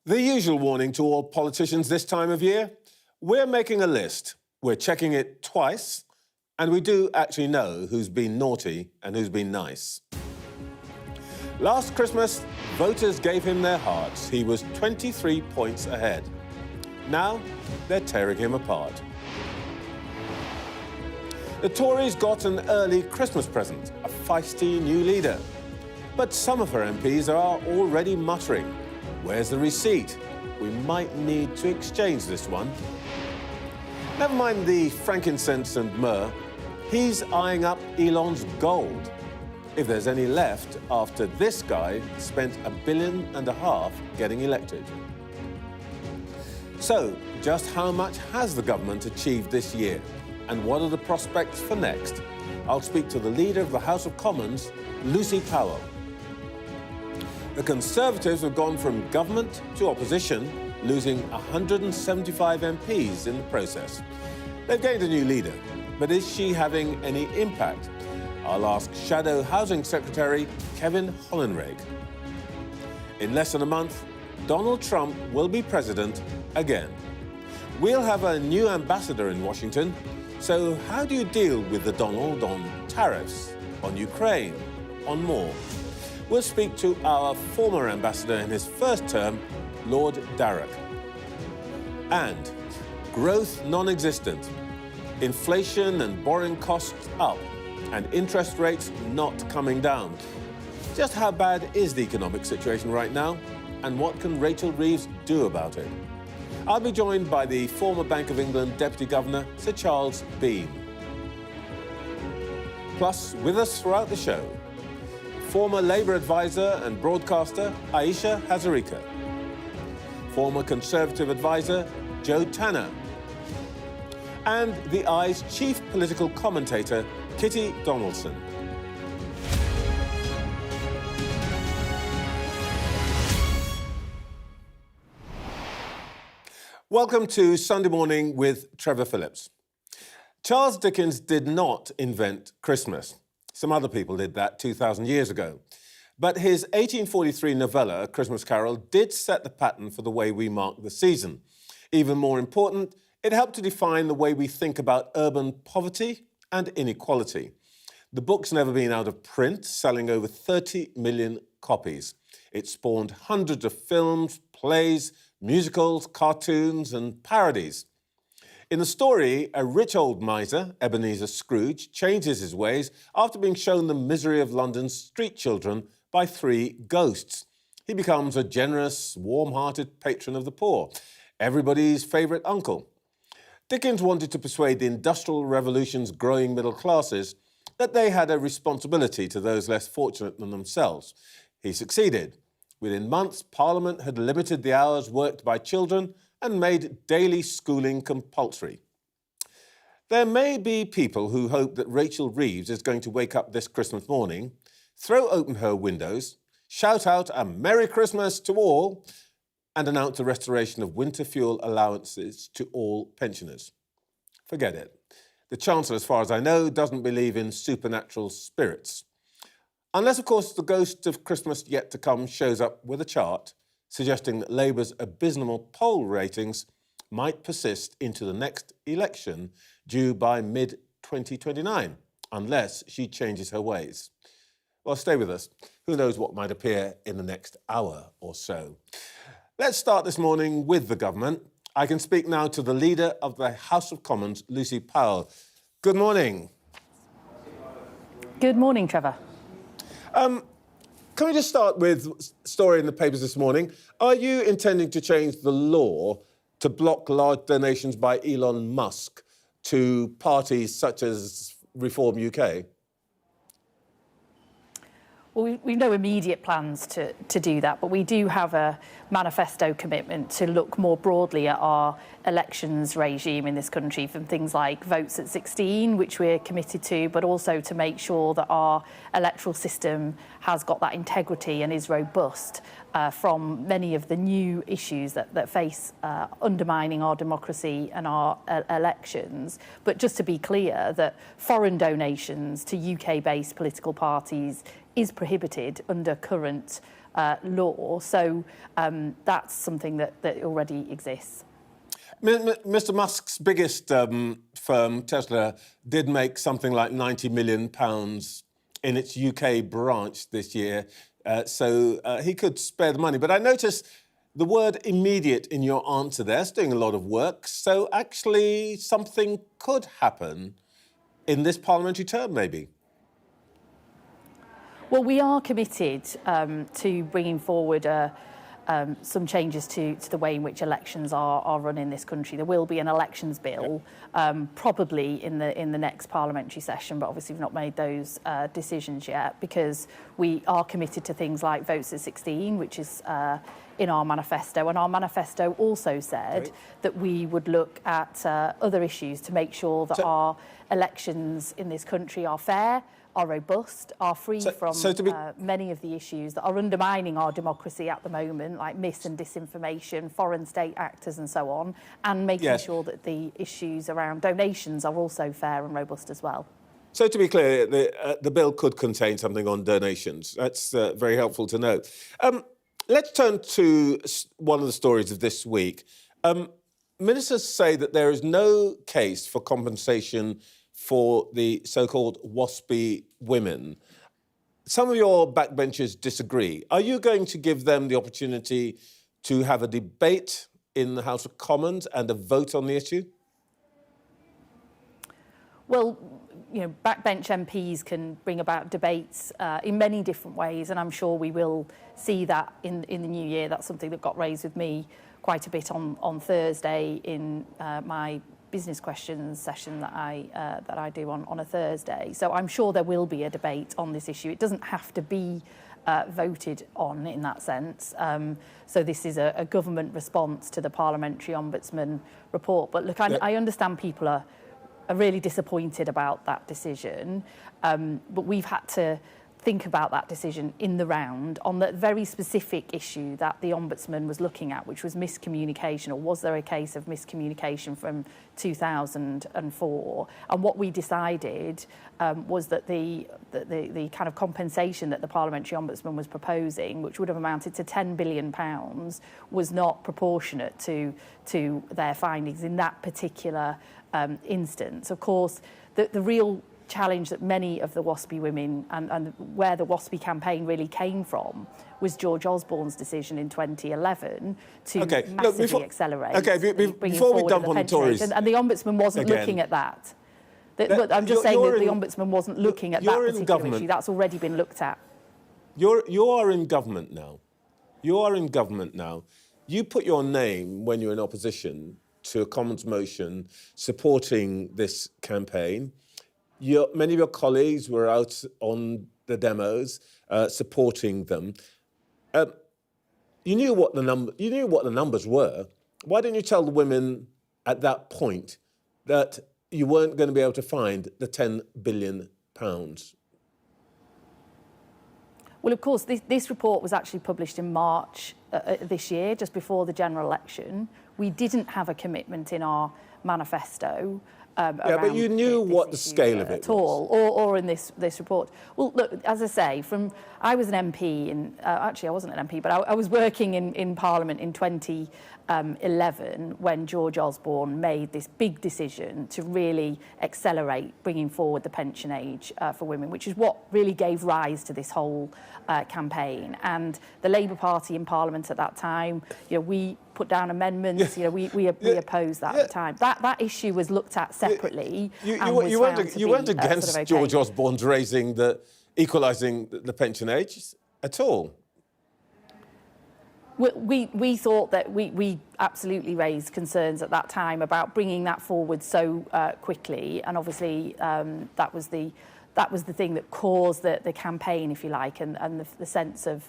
The usual warning to all politicians this time of year. We're making a list. We're checking it twice, and we do actually know who's been naughty and who's been nice. Last Christmas, voters gave him their hearts. He was 23 points ahead. Now, they're tearing him apart. The Tories got an early Christmas present, a feisty new leader. But some of her MPs are already muttering, "Where's the receipt? We might need to exchange this one." Never mind the frankincense and myrrh, he's eyeing up Elon's gold. If there's any left after this guy spent $1.5 billion getting elected. So, just how much has the government achieved this year? And what are the prospects for next? I'll speak to the leader of the House of Commons, Lucy Powell. The Conservatives have gone from government to opposition, losing 175 MPs in the process. They've gained a new leader, but is she having any impact? I'll ask Shadow Housing Secretary Kevin Hollinrake. In less than a month, Donald Trump will be president again. We'll have a new ambassador in Washington. So how do you deal with the Donald on tariffs, on Ukraine, on more? We'll speak to our former ambassador in his first term, Lord Darroch. And growth non-existent, inflation and borrowing costs up, and interest rates not coming down. Just how bad is the economic situation right now, and what can Rachel Reeves do about it? I'll be joined by the former Bank of England Deputy Governor, Sir Charles Bean. Plus, with us throughout the show, former Labour advisor and broadcaster, Ayesha Hazarika. Former Conservative advisor, Joe Tanner. And the Eye's chief political commentator, Kitty Donaldson. Welcome to Sunday Morning with Trevor Phillips. Charles Dickens did not invent Christmas. Some other people did that 2,000 years ago. But his 1843 novella, A Christmas Carol, did set the pattern for the way we mark the season. Even more important, it helped to define the way we think about urban poverty and inequality. The book's never been out of print, selling over 30 million copies. It spawned hundreds of films, plays, musicals, cartoons and parodies. In the story, a rich old miser, Ebenezer Scrooge, changes his ways after being shown the misery of London's street children by 3 ghosts. He becomes a generous, warm-hearted patron of the poor, everybody's favourite uncle. Dickens wanted to persuade the Industrial Revolution's growing middle classes that they had a responsibility to those less fortunate than themselves. He succeeded. Within months, Parliament had limited the hours worked by children and made daily schooling compulsory. There may be people who hope that Rachel Reeves is going to wake up this Christmas morning, throw open her windows, shout out a Merry Christmas to all, and announce the restoration of winter fuel allowances to all pensioners. Forget it. The Chancellor, as far as I know, doesn't believe in supernatural spirits. Unless, of course, the ghost of Christmas yet to come shows up with a chart suggesting that Labour's abysmal poll ratings might persist into the next election due by mid-2029, unless she changes her ways. Well, stay with us. Who knows what might appear in the next hour or so. Let's start this morning with the government. I can speak now to the leader of the House of Commons, Lucy Powell. Good morning. Good morning, Trevor. Can we just start with a story in the papers this morning? Are you intending to change the law to block large donations by Elon Musk to parties such as Reform UK? Well, we've no immediate plans to do that, but we do have a manifesto commitment to look more broadly at our elections regime in this country, from things like votes at 16, which we're committed to, but also to make sure that our electoral system has got that integrity and is robust from many of the new issues that face undermining our democracy and our elections. But just to be clear, that foreign donations to UK-based political parties is prohibited under current law. So that's something that already exists. Mr. Musk's biggest firm, Tesla, did make something like £90 million in its UK branch this year, so he could spare the money. But I noticed the word immediate in your answer there. It's doing a lot of work, so actually something could happen in this parliamentary term, maybe. Well, we are committed to bringing forward some changes to the way in which elections are run in this country. There will be an elections bill, probably in the next parliamentary session, but obviously we've not made those decisions yet, because we are committed to things like votes at 16, which is in our manifesto. And our manifesto also said that we would look at other issues to make sure that our elections in this country are fair, are robust, are free from many of the issues that are undermining our democracy at the moment, like mis and disinformation, foreign state actors and so on, and making sure that the issues around donations are also fair and robust as well. So to be clear, the bill could contain something on donations. That's very helpful to know. Let's turn to one of the stories of this week. Ministers say that there is no case for compensation for the so-called WASPy women. Some of your backbenchers disagree. Are you going to give them the opportunity to have a debate in the House of Commons and a vote on the issue? Well, you know, backbench MPs can bring about debates in many different ways, and I'm sure we will see that in the new year. That's something that got raised with me quite a bit on Thursday in my business questions session that I do on a Thursday. So I'm sure there will be a debate on this issue. It doesn't have to be voted on in that sense. So this is a government response to the Parliamentary Ombudsman report. But look, I understand people are really disappointed about that decision, but we've had to think about that decision in the round on the very specific issue that the Ombudsman was looking at, which was miscommunication, or was there a case of miscommunication from 2004? And what we decided was that the kind of compensation that the Parliamentary Ombudsman was proposing, which would have amounted to £10 billion, was not proportionate to their findings in that particular instance. Of course, the real challenge that many of the WASPy women and where the WASPy campaign really came from was George Osborne's decision in 2011 to massively accelerate. Before we dump on the Tories, and the Ombudsman wasn't looking at that. I'm just saying that the Ombudsman wasn't looking at that particular issue. That's already been looked at. You are in government now. You are in government now. You put your name when you're in opposition to a Commons motion supporting this campaign. Many of your colleagues were out on the demos supporting them. You knew what the numbers were. Why didn't you tell the women at that point that you weren't going to be able to find the £10 billion? Well, of course, this report was actually published in March this year, just before the general election. We didn't have a commitment in our manifesto. But you knew what the scale of it at all, or in this report. Well, look, as I say, I was an MP, actually I wasn't an MP, but I was working in Parliament in 2011 when George Osborne made this big decision to really accelerate bringing forward the pension age for women, which is what really gave rise to this whole campaign. And the Labour Party in Parliament at that time, we put down amendments. We opposed that at the time. That issue was looked at separately. You weren't against George Osborne's equalising the pension age at all. We thought that we absolutely raised concerns at that time about bringing that forward so quickly, and obviously that was the thing that caused the campaign, if you like, and the sense of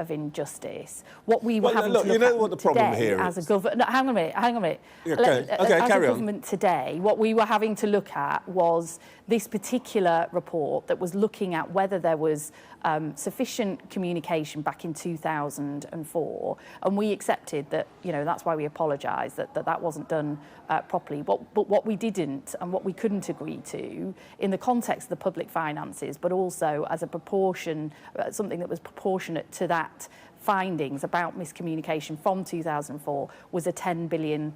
injustice. What we were having to look at what the problem today here as a government. No, hang on a minute. As a government today, what we were having to look at was this particular report that was looking at whether there was sufficient communication back in 2004, and we accepted that, that's why we apologised, that wasn't done properly. But what we didn't and what we couldn't agree to in the context of the public finances, but also as a proportion, something that was proportionate to that findings about miscommunication from 2004 was a £10 billion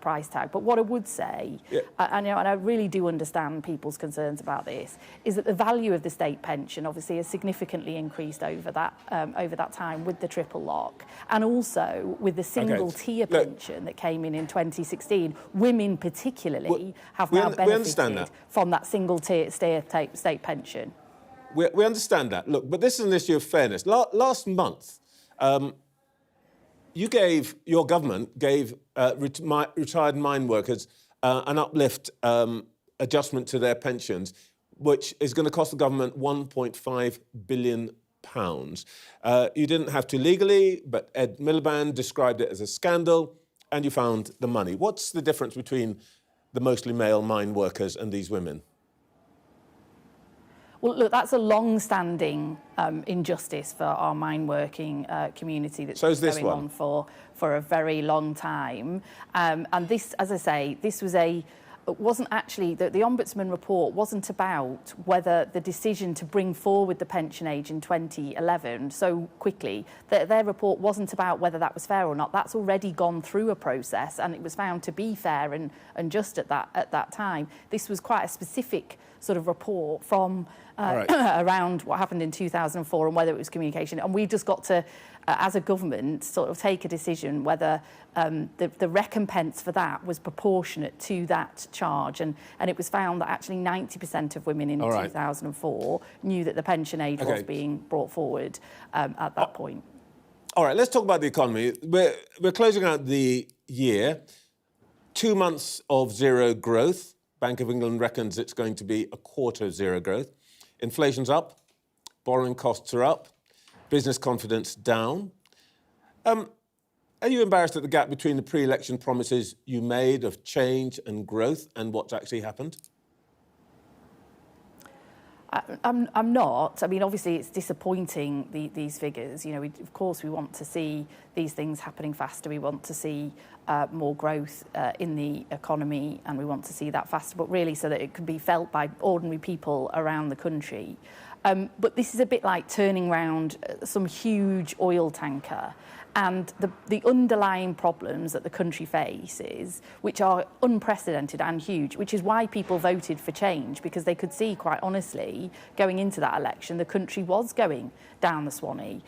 price tag. But what I would say, and I really do understand people's concerns about this, is that the value of the state pension obviously has significantly increased over that time with the triple lock, and also with the single tier pension that came in 2016. Women particularly have now benefited from that single tier state pension. We understand that. Look, but this is an issue of fairness. Last month, your government gave retired mine workers an uplift adjustment to their pensions, which is going to cost the government £1.5 billion. You didn't have to legally, but Ed Miliband described it as a scandal, and you found the money. What's the difference between the mostly male mine workers and these women? Well, look, that's a long-standing injustice for our mine-working community that's been going on for a very long time. And this, as I say, wasn't actually, the Ombudsman report wasn't about whether the decision to bring forward the pension age in 2011 so quickly, their report wasn't about whether that was fair or not. That's already gone through a process, and it was found to be fair and just at that time. This was quite a specific sort of report from around what happened in 2004 and whether it was communication. And we just got to, as a government, sort of take a decision whether the recompense for that was proportionate to that charge. And it was found that actually 90% of women in 2004 knew that the pension age was being brought forward at that point. All right, let's talk about the economy. We're closing out the year. 2 months of zero growth. Bank of England reckons it's going to be a quarter of zero growth. Inflation's up, borrowing costs are up, business confidence down. Are you embarrassed at the gap between the pre-election promises you made of change and growth and what's actually happened? I'm not. I mean, obviously, it's disappointing, these figures. Of course, we want to see these things happening faster. We want to see more growth in the economy, and we want to see that faster, but really so that it can be felt by ordinary people around the country. But this is a bit like turning around some huge oil tanker, and the underlying problems that the country faces, which are unprecedented and huge, which is why people voted for change, because they could see, quite honestly, going into that election, the country was going down the Swanee.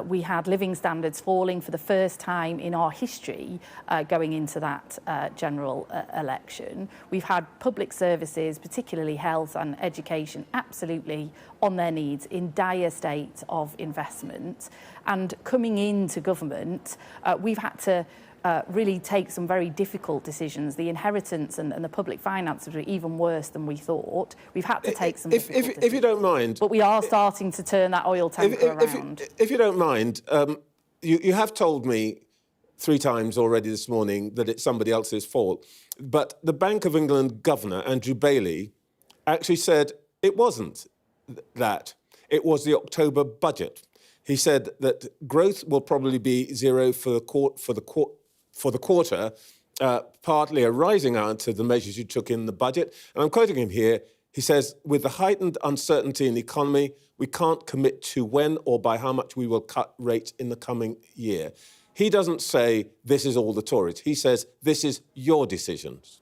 We had living standards falling for the first time in our history going into that general election. We've had public services, particularly health and education, absolutely on their knees, in dire state of investment. And coming into government, we've had to really take some very difficult decisions. The inheritance and the public finances were even worse than we thought. We've had to take some difficult decisions. If you don't mind... But we are starting to turn that oil tanker around. If you don't mind, you have told me 3 times already this morning that it's somebody else's fault. But the Bank of England Governor, Andrew Bailey, actually said it wasn't that. It was the October budget. He said that growth will probably be zero for the quarter, partly arising out of the measures you took in the budget. And I'm quoting him here. He says, with the heightened uncertainty in the economy, we can't commit to when or by how much we will cut rates in the coming year. He doesn't say this is all the Tories. He says this is your decisions.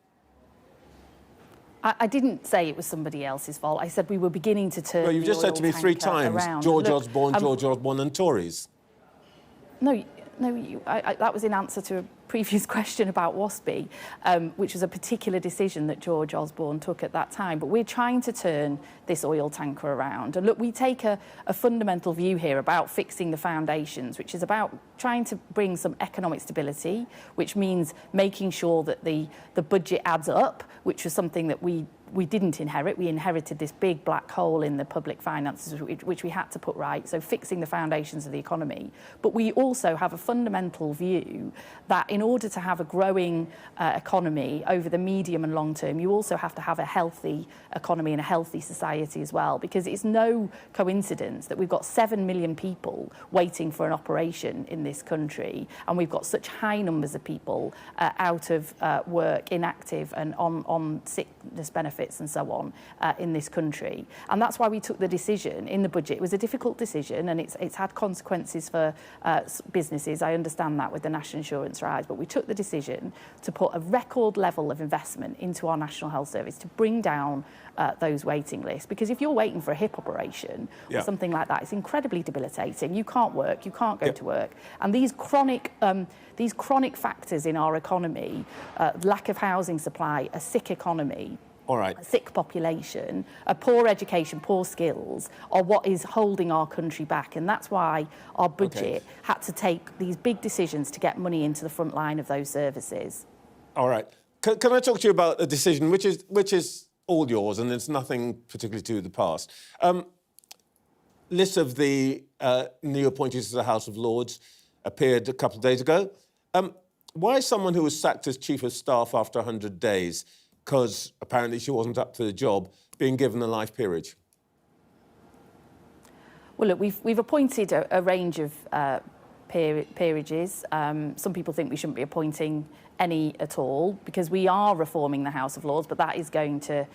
I didn't say it was somebody else's fault. I said we were beginning to turn. Well, you just said to me 3 times, around. George Osborne and Tories. No, that was in answer to a previous question about WASPI, which was a particular decision that George Osborne took at that time. But we're trying to turn this oil tanker around. And look, we take a fundamental view here about fixing the foundations, which is about trying to bring some economic stability, which means making sure that the budget adds up, which was something that we we didn't inherit. We inherited this big black hole in the public finances, which we had to put right, so fixing the foundations of the economy. But we also have a fundamental view that in order to have a growing economy over the medium and long term, you also have to have a healthy economy and a healthy society as well, because it's no coincidence that we've got 7 million people waiting for an operation in this country, and we've got such high numbers of people out of work, inactive and on sickness benefits and so on in this country. And that's why we took the decision in the budget. It was a difficult decision, and it's had consequences for businesses. I understand that with the national insurance rise, but we took the decision to put a record level of investment into our National Health Service to bring down those waiting lists. Because if you're waiting for a hip operation or something like that, it's incredibly debilitating. You can't work, you can't go to work. And these chronic factors in our economy, lack of housing supply, a sick economy, a sick population, a poor education, poor skills, are what is holding our country back. And that's why our budget had to take these big decisions to get money into the front line of those services. All right. Can I talk to you about a decision which is all yours, and it's nothing particularly to do with the past? List of the new appointees to the House of Lords appeared a couple of days ago. Why is someone who was sacked as Chief of Staff after 100 days, because apparently she wasn't up to the job, being given a life peerage? Well, look, we've appointed a range of peerages. Some people think we shouldn't be appointing any at all, because we are reforming the House of Lords, but that is going to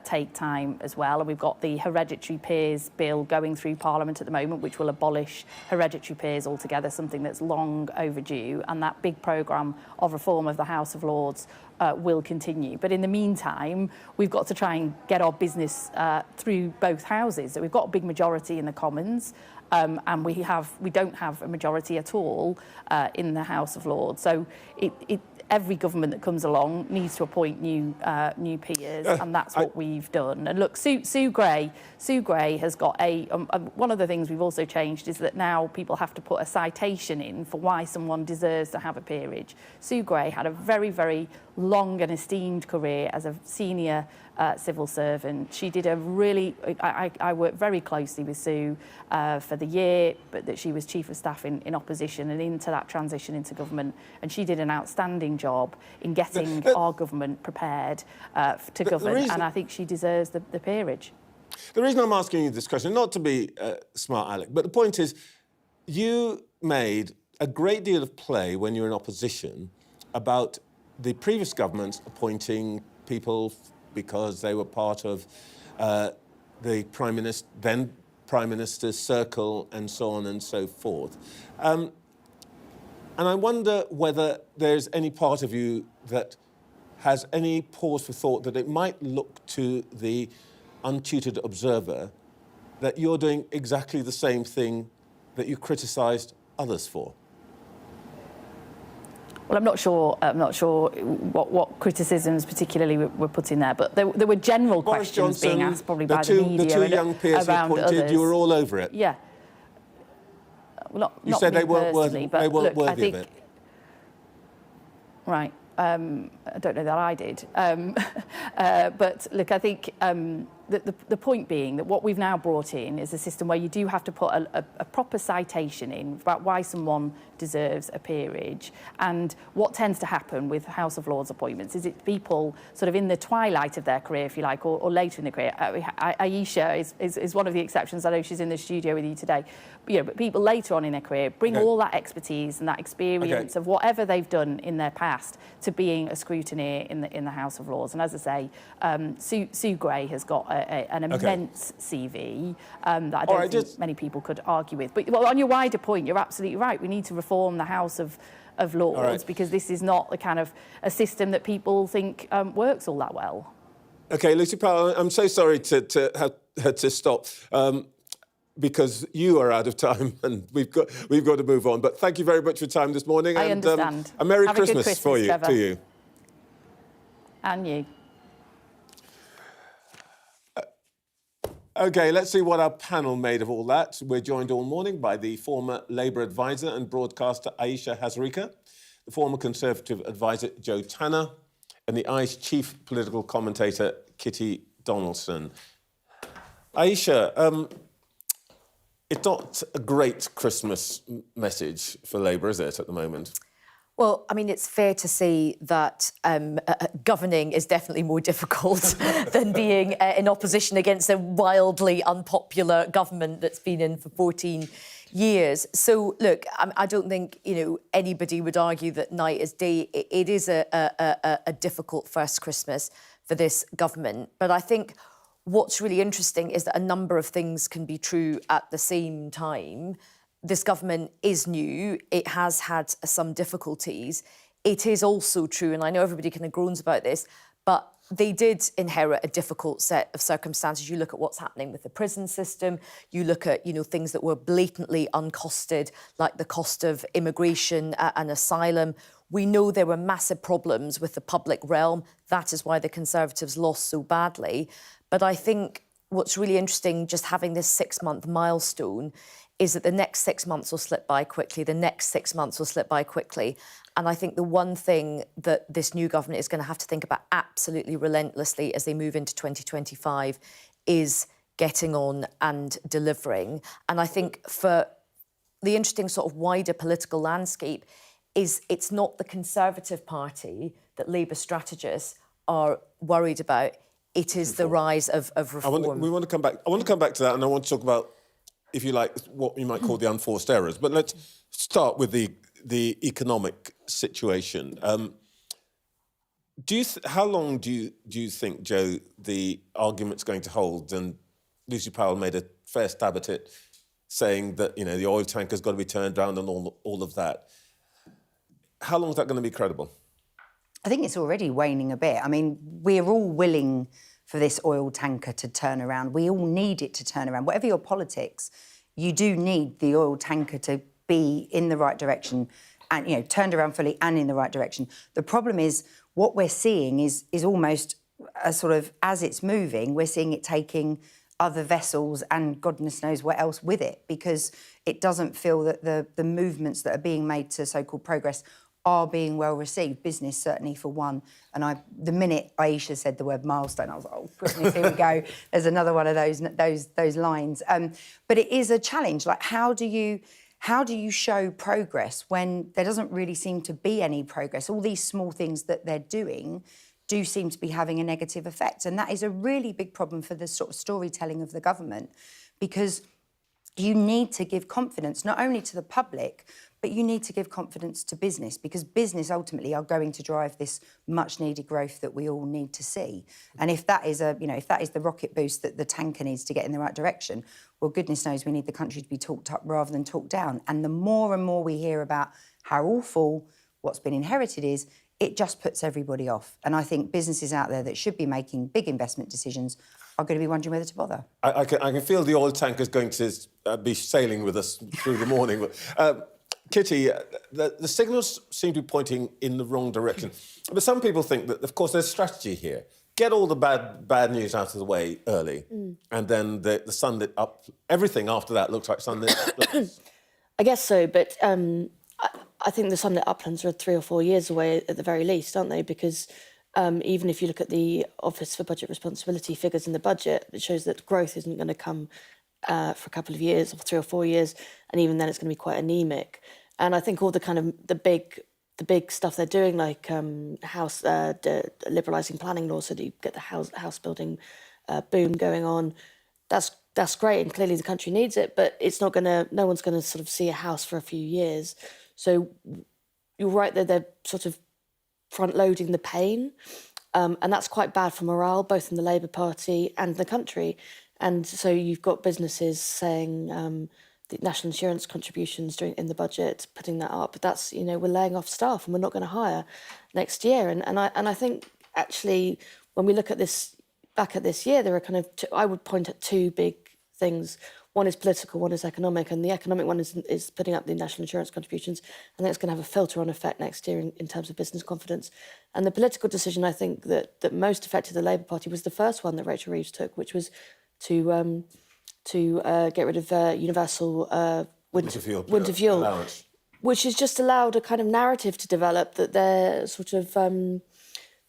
take time as well. And we've got the Hereditary Peers Bill going through Parliament at the moment, which will abolish hereditary peers altogether, something that's long overdue. And that big programme of reform of the House of Lords will continue. But in the meantime, we've got to try and get our business through both houses. So we've got a big majority in the Commons, and we don't have a majority at all in the House of Lords. So every government that comes along needs to appoint new peers, and that's what we've done. And look, Sue Gray has got one of the things we've also changed is that now people have to put a citation in for why someone deserves to have a peerage. Sue Gray had a very, very long and esteemed career as a senior civil servant. She did I worked very closely with Sue for the year but that she was Chief of Staff in opposition and into that transition into government, and she did an outstanding job in getting our government prepared to govern, and I think she deserves the peerage. The reason I'm asking you this question, not to be smart, Alec, but the point is, you made a great deal of play when you were in opposition about the previous government appointing people because they were part of the then Prime Minister's circle and so on and so forth. And I wonder whether there's any part of you that has any pause for thought that it might look to the untutored observer that you're doing exactly the same thing that you criticised others for. Well, I'm not sure what criticisms particularly were put in there, but there were general Boris questions Johnson, being asked probably by the media the two young peers around appointed, others. you were all over it. Yeah. Well, you said they weren't worthy of it. Right. I don't know that I did. But look, I think the point being that what we've now brought in is a system where you do have to put a proper citation in about why someone deserves a peerage. And what tends to happen with House of Lords appointments is it's people sort of in the twilight of their career, if you like, or later in the career. Ayesha is one of the exceptions. I know she's in the studio with you today. But people later on in their career bring all that expertise and that experience of whatever they've done in their past to being a scrutineer in the House of Lords. And as I say, Sue Gray has got an immense CV that I don't think many people could argue with. But on your wider point, you're absolutely right. We need to reform the House of Lords because this is not the kind of a system that people think works all that well. OK, Lucy Powell, I'm so sorry to have to stop. Because you are out of time and we've got to move on. But thank you very much for your time this morning. I understand. A Merry Have Christmas, a good Christmas for you, Trevor. to you. And you. OK, let's see what our panel made of all that. We're joined all morning by the former Labour advisor and broadcaster Ayesha Hazarika, the former Conservative advisor Joe Tanner, and the ICE chief political commentator Kitty Donaldson. Ayesha, it's not a great Christmas message for Labour, is it, at the moment? Well, I mean, it's fair to say that governing is definitely more difficult than being in opposition against a wildly unpopular government that's been in for 14 years. So, look, I don't think, anybody would argue that night is day. It is a difficult first Christmas for this government. But I think what's really interesting is that a number of things can be true at the same time. This government is new. It has had some difficulties. It is also true, and I know everybody kind of groans about this, but they did inherit a difficult set of circumstances. You look at what's happening with the prison system. You look at, things that were blatantly uncosted, like the cost of immigration and asylum. We know there were massive problems with the public realm. That is why the Conservatives lost so badly. But I think what's really interesting, just having this 6-month milestone, is that the next 6 months will slip by quickly, the next 6 months will slip by quickly. And I think the one thing that this new government is going to have to think about absolutely relentlessly as they move into 2025 is getting on and delivering. And I think for the interesting sort of wider political landscape is it's not the Conservative Party that Labour strategists are worried about. It is the rise of reform. I want to come back to that, and I want to talk about, if you like, what you might call the unforced errors. But let's start with the economic situation. How long do you think, Joe, the argument's going to hold? And Lucy Powell made a fair stab at it, saying that the oil tanker's got to be turned around and all of that. How long is that going to be credible? I think it's already waning a bit. I mean, we're all willing for this oil tanker to turn around. We all need it to turn around. Whatever your politics, you do need the oil tanker to be in the right direction and, turned around fully and in the right direction. The problem is what we're seeing is almost a sort of, as it's moving, we're seeing it taking other vessels and goodness knows what else with it, because it doesn't feel that the movements that are being made to so-called progress are being well received. Business, certainly, for one. And the minute Ayesha said the word milestone, I was like, oh, goodness, here we go. There's another one of those lines. But it is a challenge. Like, how do you show progress when there doesn't really seem to be any progress? All these small things that they're doing do seem to be having a negative effect. And that is a really big problem for the sort of storytelling of the government, because you need to give confidence not only to the public, but you need to give confidence to business, because business ultimately are going to drive this much-needed growth that we all need to see. And if that is the rocket boost that the tanker needs to get in the right direction, well, goodness knows we need the country to be talked up rather than talked down. And the more and more we hear about how awful what's been inherited is, it just puts everybody off. And I think businesses out there that should be making big investment decisions are going to be wondering whether to bother. I can feel the oil tanker is going to be sailing with us through the morning. Kitty, the signals seem to be pointing in the wrong direction. But some people think that, of course, there's strategy here. Get all the bad news out of the way early, and then the sunlit up. Everything after that looks like sunlit uplands. I guess so, but I think the sunlit uplands are 3 or 4 years away at the very least, aren't they? Because even if you look at the Office for Budget Responsibility figures in the budget, it shows that growth isn't going to come for a couple of years, or 3 or 4 years, and even then it's going to be quite anemic. And I think all the kind of the big stuff they're doing, like liberalising planning laws, so that you get the house building boom going on, that's great, and clearly the country needs it. But no one's going to sort of see a house for a few years. So you're right that they're sort of front-loading the pain, and that's quite bad for morale, both in the Labour Party and the country. And so you've got businesses saying the national insurance contributions in the budget, putting that up. But that's, we're laying off staff and we're not going to hire next year. And I think actually when we look at this back at this year, there are kind of I would point at two big things. One is political, one is economic, and the economic one is putting up the national insurance contributions, and that's going to have a filter-on effect next year in terms of business confidence. And the political decision, I think, that most affected the Labour Party was the first one that Rachel Reeves took, which was to get rid of universal winter fuel allowance, which has just allowed a kind of narrative to develop that they're sort of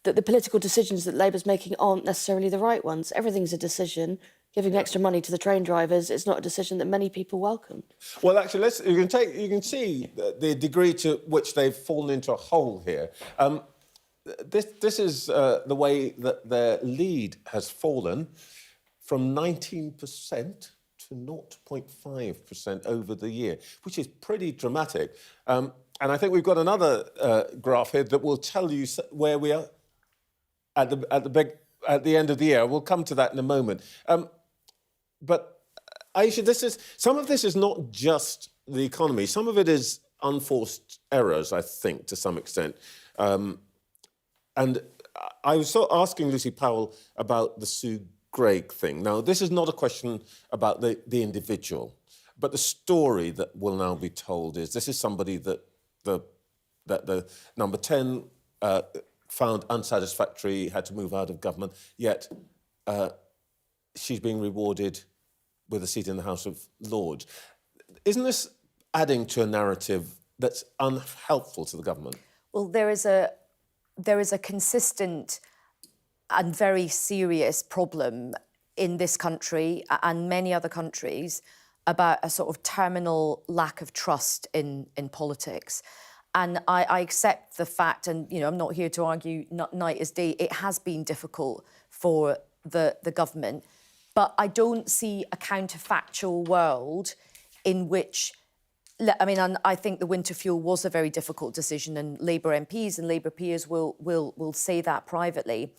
that the political decisions that Labour's making aren't necessarily the right ones. Everything's a decision. Giving extra money to the train drivers is not a decision that many people welcome. Well, actually, you can see the degree to which they've fallen into a hole here. This is the way that their lead has fallen from 19% to 0.5% over the year, which is pretty dramatic. And I think we've got another graph here that will tell you where we are at the end of the year. We'll come to that in a moment. But Ayesha, some of this is not just the economy. Some of it is unforced errors, I think, to some extent. And I was asking Lucy Powell about the Sue Gregg thing. Now, this is not a question about the individual, but the story that will now be told is this is somebody that the number 10 found unsatisfactory, had to move out of government, yet she's being rewarded with a seat in the House of Lords. Isn't this adding to a narrative that's unhelpful to the government? Well, there is a consistent and very serious problem in this country and many other countries about a sort of terminal lack of trust in politics. And I accept the fact, and I'm not here to argue night as day, it has been difficult for the government, but I don't see a counterfactual world in which, I think the winter fuel was a very difficult decision, and Labour MPs and Labour peers will say that privately.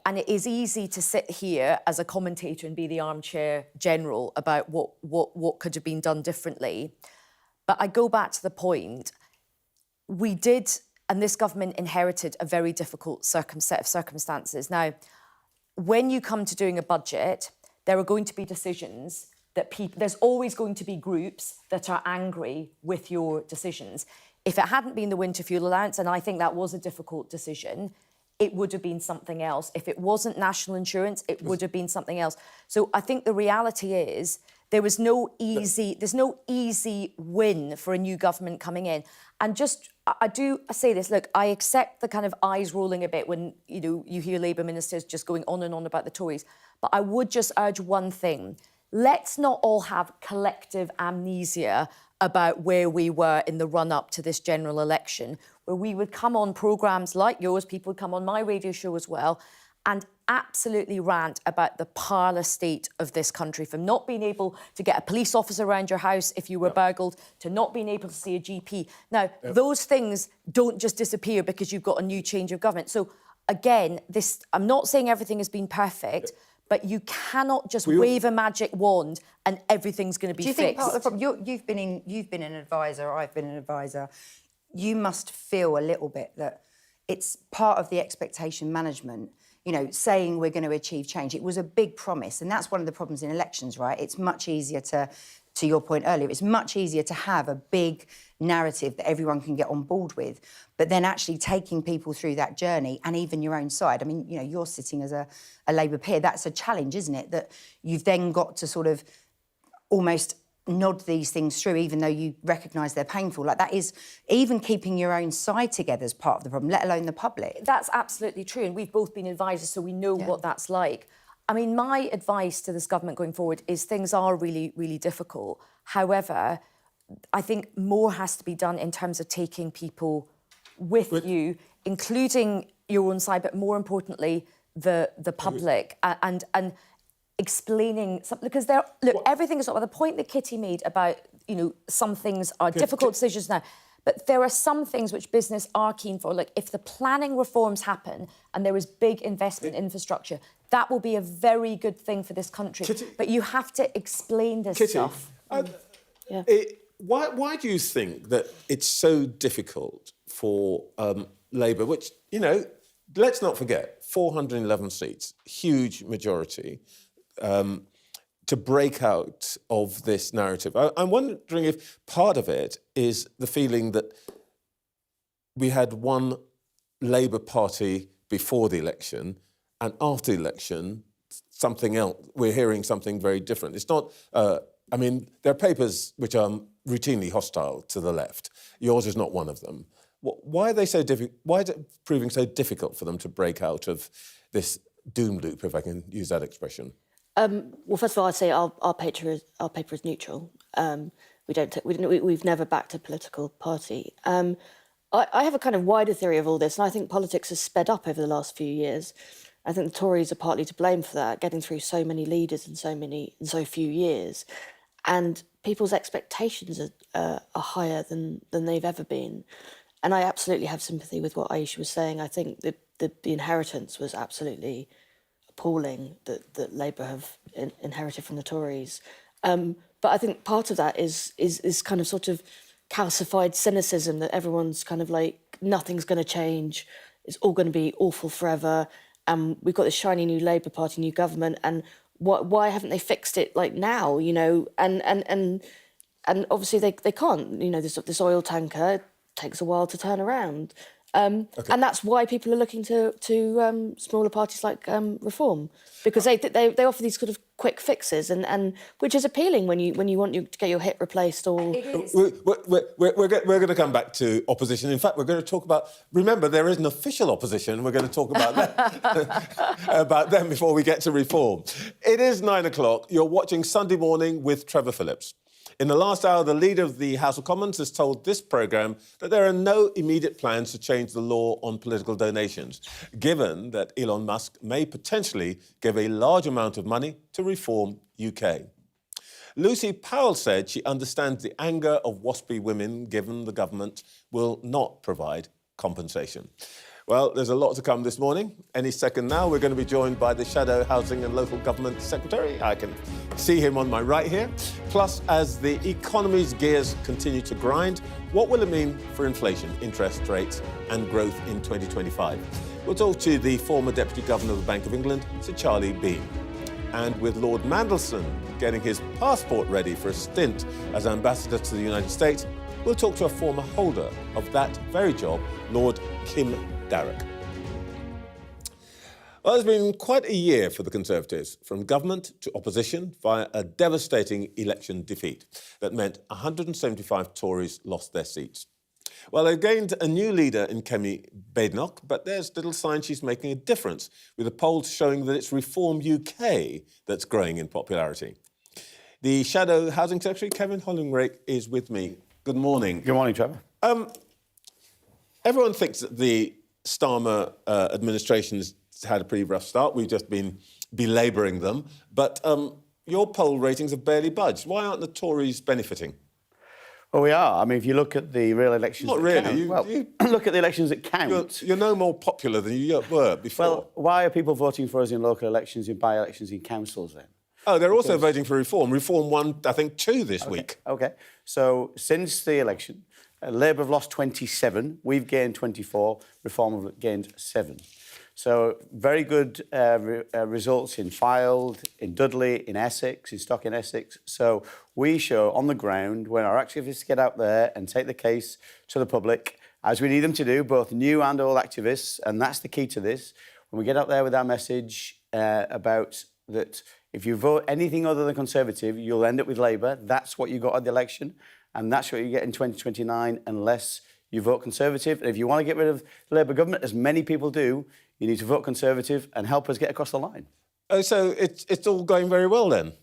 And it is easy to sit here as a commentator and be the armchair general about what could have been done differently. But I go back to the point, we did, and this government inherited a very difficult set of circumstances. Now, when you come to doing a budget, there are going to be decisions that there's always going to be groups that are angry with your decisions. If it hadn't been the winter fuel allowance, and I think that was a difficult decision, it would have been something else. If it wasn't national insurance, it would have been something else. So I think the reality is there's no easy win for a new government coming in. And I say this, look, I accept the kind of eyes rolling a bit when, you hear Labour ministers just going on and on about the Tories. But I would just urge one thing. Let's not all have collective amnesia about where we were in the run-up to this general election, where we would come on programmes like yours, people would come on my radio show as well, and absolutely rant about the parlous state of this country, from not being able to get a police officer around your house if you were burgled, to not being able to see a GP. Now, those things don't just disappear because you've got a new change of government. So, again, I'm not saying everything has been perfect, but you cannot just wave a magic wand and everything's going to be fixed. Do you think part of the problem, you've been an advisor, I've been an advisor, you must feel a little bit that it's part of the expectation management, saying we're going to achieve change. It was a big promise, and that's one of the problems in elections, right? It's much easier to your point earlier, it's much easier to have a big narrative that everyone can get on board with, but then actually taking people through that journey, and even your own side. You're sitting as a Labour peer. That's a challenge, isn't it? That you've then got to sort of almost nod these things through, even though you recognise they're painful. Like, that is, even keeping your own side together is part of the problem, let alone the public. That's absolutely true, and we've both been advisors, so we know what that's like. My advice to this government going forward is things are really, really difficult. However, I think more has to be done in terms of taking people with you, including your own side, but more importantly, the public, and explaining something, because everything is, the point that Kitty made about, some things are difficult decisions now, but there are some things which business are keen for. Like, if the planning reforms happen and there is big investment in infrastructure, that will be a very good thing for this country. Kitty, but you have to explain this stuff. Why do you think that it's so difficult for Labour, which, let's not forget, 411 seats, huge majority, to break out of this narrative? I'm wondering if part of it is the feeling that we had one Labour Party before the election, and after the election, something else. We're hearing something very different. It's not... there are papers which are routinely hostile to the left. Yours is not one of them. Why are they so difficult? Why is it proving so difficult for them to break out of this doom loop, if I can use that expression? Well, first of all, I'd say our paper is neutral. We've never backed a political party. I have a kind of wider theory of all this, and I think politics has sped up over the last few years. I think the Tories are partly to blame for that, getting through so many leaders in so few years, and people's expectations are higher than they've ever been. And I absolutely have sympathy with what Ayesha was saying. I think the inheritance was absolutely appalling that Labour have inherited from the Tories. But I think part of that is kind of sort of calcified cynicism that everyone's kind of like, nothing's going to change, it's all going to be awful forever, and we've got this shiny new Labour Party, new government, and why haven't they fixed it like now, you know? And obviously they can't, you know, this oil tanker takes a while to turn around. And that's why people are looking to smaller parties like Reform, because they offer these sort of quick fixes, and which is appealing when you want to get your hip replaced or. It is. We're going to come back to opposition. In fact, we're going to talk about. Remember, there is an official opposition. We're going to talk about them, about them before we get to Reform. It is 9 o'clock. You're watching Sunday Morning with Trevor Phillips. In the last hour, the leader of the House of Commons has told this programme that there are no immediate plans to change the law on political donations, given that Elon Musk may potentially give a large amount of money to Reform UK. Lucy Powell said she understands the anger of waspy women, given the government will not provide compensation. Well, there's a lot to come this morning. Any second now, we're going to be joined by the Shadow Housing and Local Government Secretary. I can see him on my right here. Plus, as the economy's gears continue to grind, what will it mean for inflation, interest rates and growth in 2025? We'll talk to the former Deputy Governor of the Bank of England, Sir Charlie Bean. And with Lord Mandelson getting his passport ready for a stint as ambassador to the United States, we'll talk to a former holder of that very job, Lord Kim Darroch. Well, it's been quite a year for the Conservatives, from government to opposition, via a devastating election defeat that meant 175 Tories lost their seats. Well, they gained a new leader in Kemi Badenoch, but there's little sign she's making a difference, with the polls showing that it's Reform UK that's growing in popularity. The Shadow Housing Secretary, Kevin Hollinrake, is with me. Good morning. Good morning, Trevor. Everyone thinks that the Starmer administration's had a pretty rough start. We've just been belabouring them. But your poll ratings have barely budged. Why aren't the Tories benefiting? Well, we are. I mean, if you look at the real elections Not that really. count... look at the elections that count. You're no more popular than you were before. Well, why are people voting for us in local elections, in by-elections, in councils, then? Oh, they're also voting for Reform. Reform won, I think, 2 this week. OK. So, since the election, Labour have lost 27, we've gained 24, Reform have gained 7. So, very good results in Fylde, in Dudley, in Essex, in Stock in Essex. So, we show on the ground, when our activists get out there and take the case to the public, as we need them to do, both new and old activists, and that's the key to this, when we get out there with our message about that if you vote anything other than Conservative, you'll end up with Labour. That's what you got at the election, and that's what you get in 2029 unless you vote Conservative. And if you want to get rid of the Labour government, as many people do, you need to vote Conservative and help us get across the line. Oh, so it's all going very well then?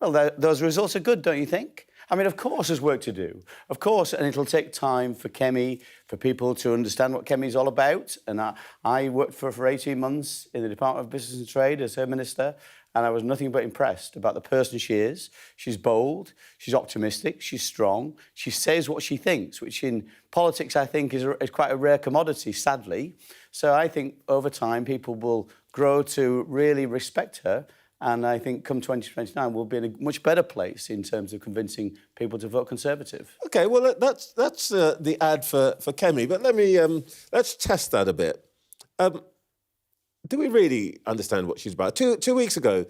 Well, those results are good, don't you think? I mean, of course there's work to do. Of course, and it'll take time for Kemi, for people to understand what Kemi's all about. And I worked for her for 18 months in the Department of Business and Trade as her minister, and I was nothing but impressed about the person she is. She's bold, she's optimistic, she's strong, she says what she thinks, which in politics I think is quite a rare commodity, sadly. So I think over time people will grow to really respect her, and I think come 2029 we'll be in a much better place in terms of convincing people to vote Conservative. OK, well, that's the ad for Kemi, but let's test that a bit. Do we really understand what she's about? Two weeks ago,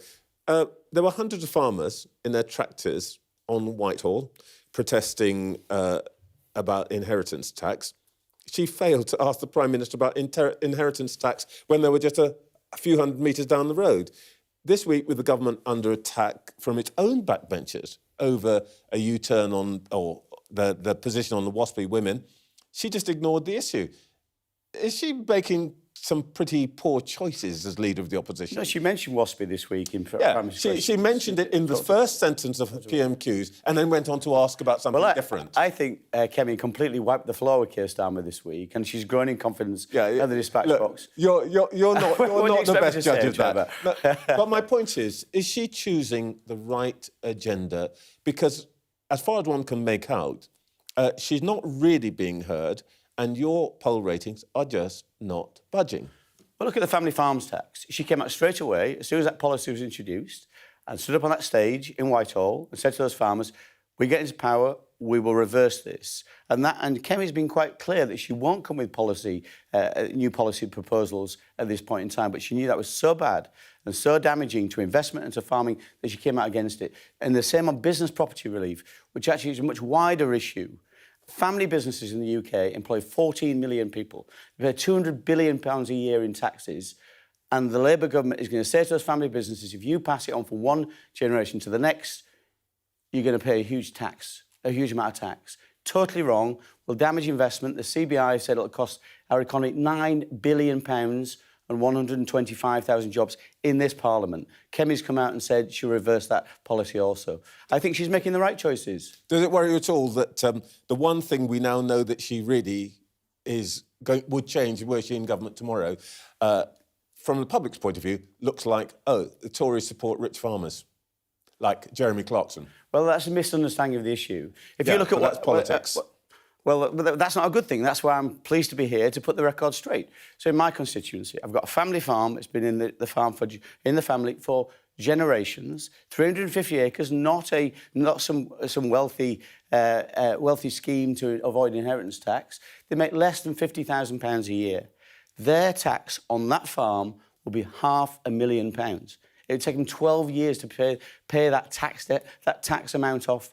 there were hundreds of farmers in their tractors on Whitehall protesting about inheritance tax. She failed to ask the Prime Minister about inheritance tax when they were just a few hundred metres down the road. This week, with the government under attack from its own backbenchers over a U-turn on, or the position on the waspy women, she just ignored the issue. Is she making some pretty poor choices as leader of the opposition? No, she mentioned WASPI this week in she mentioned it in the first sentence of PMQs and then went on to ask about something different. I think Kemi completely wiped the floor with Keir Starmer this week, and she's grown in confidence in the dispatch box. You're not the best judge of that. But my point is she choosing the right agenda? Because as far as one can make out, she's not really being heard, and your poll ratings are just not budging. Well, look at the family farms tax. She came out straight away, as soon as that policy was introduced, and stood up on that stage in Whitehall and said to those farmers, we get into power, we will reverse this. And Kemi's been quite clear that she won't come with new policy proposals at this point in time, but she knew that was so bad and so damaging to investment and to farming that she came out against it. And the same on business property relief, which actually is a much wider issue. Family businesses in the UK employ 14 million people. They pay £200 billion a year in taxes. And the Labour government is going to say to those family businesses, if you pass it on from one generation to the next, you're going to pay a huge amount of tax. Totally wrong. Will damage investment. The CBI said it'll cost our economy £9 billion and 125,000 jobs in this Parliament. Kemi's come out and said she'll reverse that policy also. I think she's making the right choices. Does it worry you at all that the one thing we now know that she really would change were she in government tomorrow, from the public's point of view, looks like, the Tories support rich farmers, like Jeremy Clarkson? Well, that's a misunderstanding of the issue. If you look at that's politics. Well, that's not a good thing. That's why I'm pleased to be here to put the record straight. So in my constituency, I've got a family farm. It's been in the family for generations. 350 acres, not some wealthy scheme to avoid inheritance tax. They make less than £50,000 a year. Their tax on that farm will be £500,000. It would take them 12 years to pay that tax amount off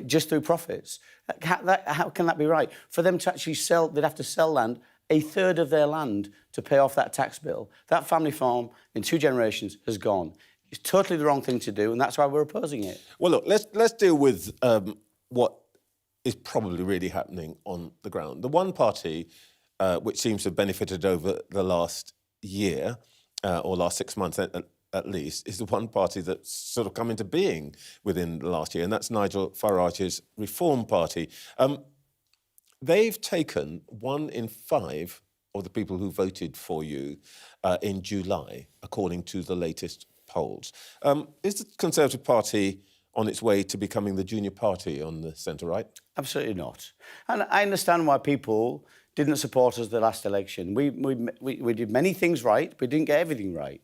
just through profits. How can that be right? For them to actually sell, they'd have to sell land, a third of their land, to pay off that tax bill. That family farm in 2 generations has gone. It's totally the wrong thing to do, and that's why we're opposing it. Well, look, let's deal with what is probably really happening on the ground. The one party which seems to have benefited over the last year, or last 6 months at least, is the one party that's sort of come into being within the last year, and that's Nigel Farage's Reform Party. They've taken 1 in 5 of the people who voted for you in July, according to the latest polls. Is the Conservative Party on its way to becoming the junior party on the centre-right? Absolutely not. And I understand why people didn't support us the last election. We did many things right. We didn't get everything right.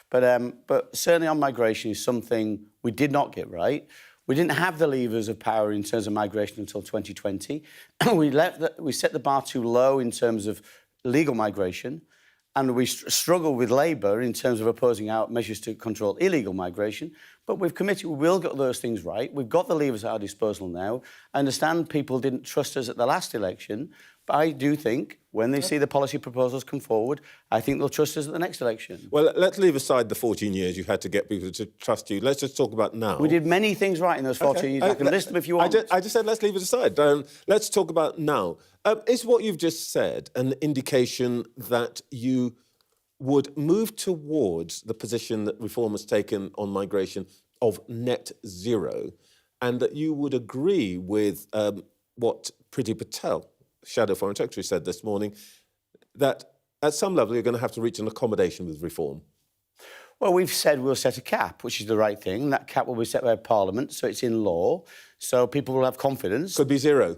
But certainly on migration is something we did not get right. We didn't have the levers of power in terms of migration until 2020. We set the bar too low in terms of legal migration, and we struggled with Labour in terms of opposing our measures to control illegal migration. But we've committed, we will get those things right. We've got the levers at our disposal now. I understand people didn't trust us at the last election, but I do think when they see the policy proposals come forward, I think they'll trust us at the next election. Well, let's leave aside the 14 years you had to get people to trust you. Let's just talk about now. We did many things right in those 14 years. I can list them if you want. I just said let's leave it aside. Let's talk about now. Is what you've just said an indication that you would move towards the position that Reform has taken on migration of net zero, and that you would agree with what Priti Patel, Shadow Foreign Secretary, said this morning, that at some level you're going to have to reach an accommodation with Reform? Well, we've said we'll set a cap, which is the right thing. That cap will be set by Parliament, so it's in law, so people will have confidence. Could be zero.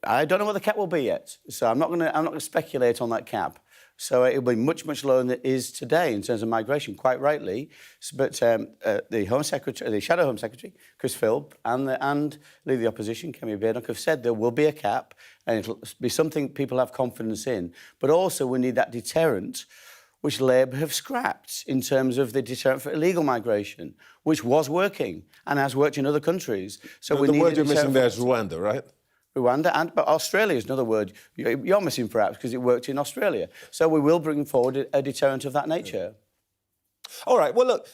I don't know what the cap will be yet, so I'm not going to speculate on that cap. So it'll be much, much lower than it is today in terms of migration, quite rightly. But the Home Secretary, the Shadow Home Secretary, Chris Philp, and Leader of the Opposition, Kemi Darroch, have said there will be a cap, and it'll be something people have confidence in. But also we need that deterrent, which Labour have scrapped in terms of the deterrent for illegal migration, which was working and has worked in other countries. So the word you're missing there is Rwanda, right? Rwanda, but Australia is another word you're missing perhaps because it worked in Australia. So we will bring forward a deterrent of that nature. All right, well, look,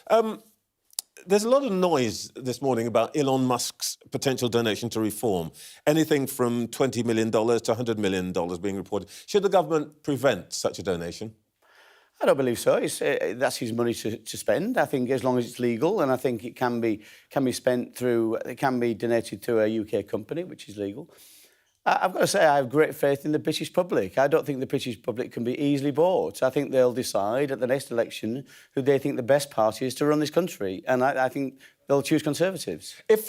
there's a lot of noise this morning about Elon Musk's potential donation to reform. Anything from $20 million to $100 million being reported. Should the government prevent such a donation? I don't believe so. That's his money to spend. I think as long as it's legal, and I think it can be spent through, it can be donated to a UK company, which is legal. I've got to say, I have great faith in the British public. I don't think the British public can be easily bought. I think they'll decide at the next election who they think the best party is to run this country, and I think they'll choose Conservatives. If,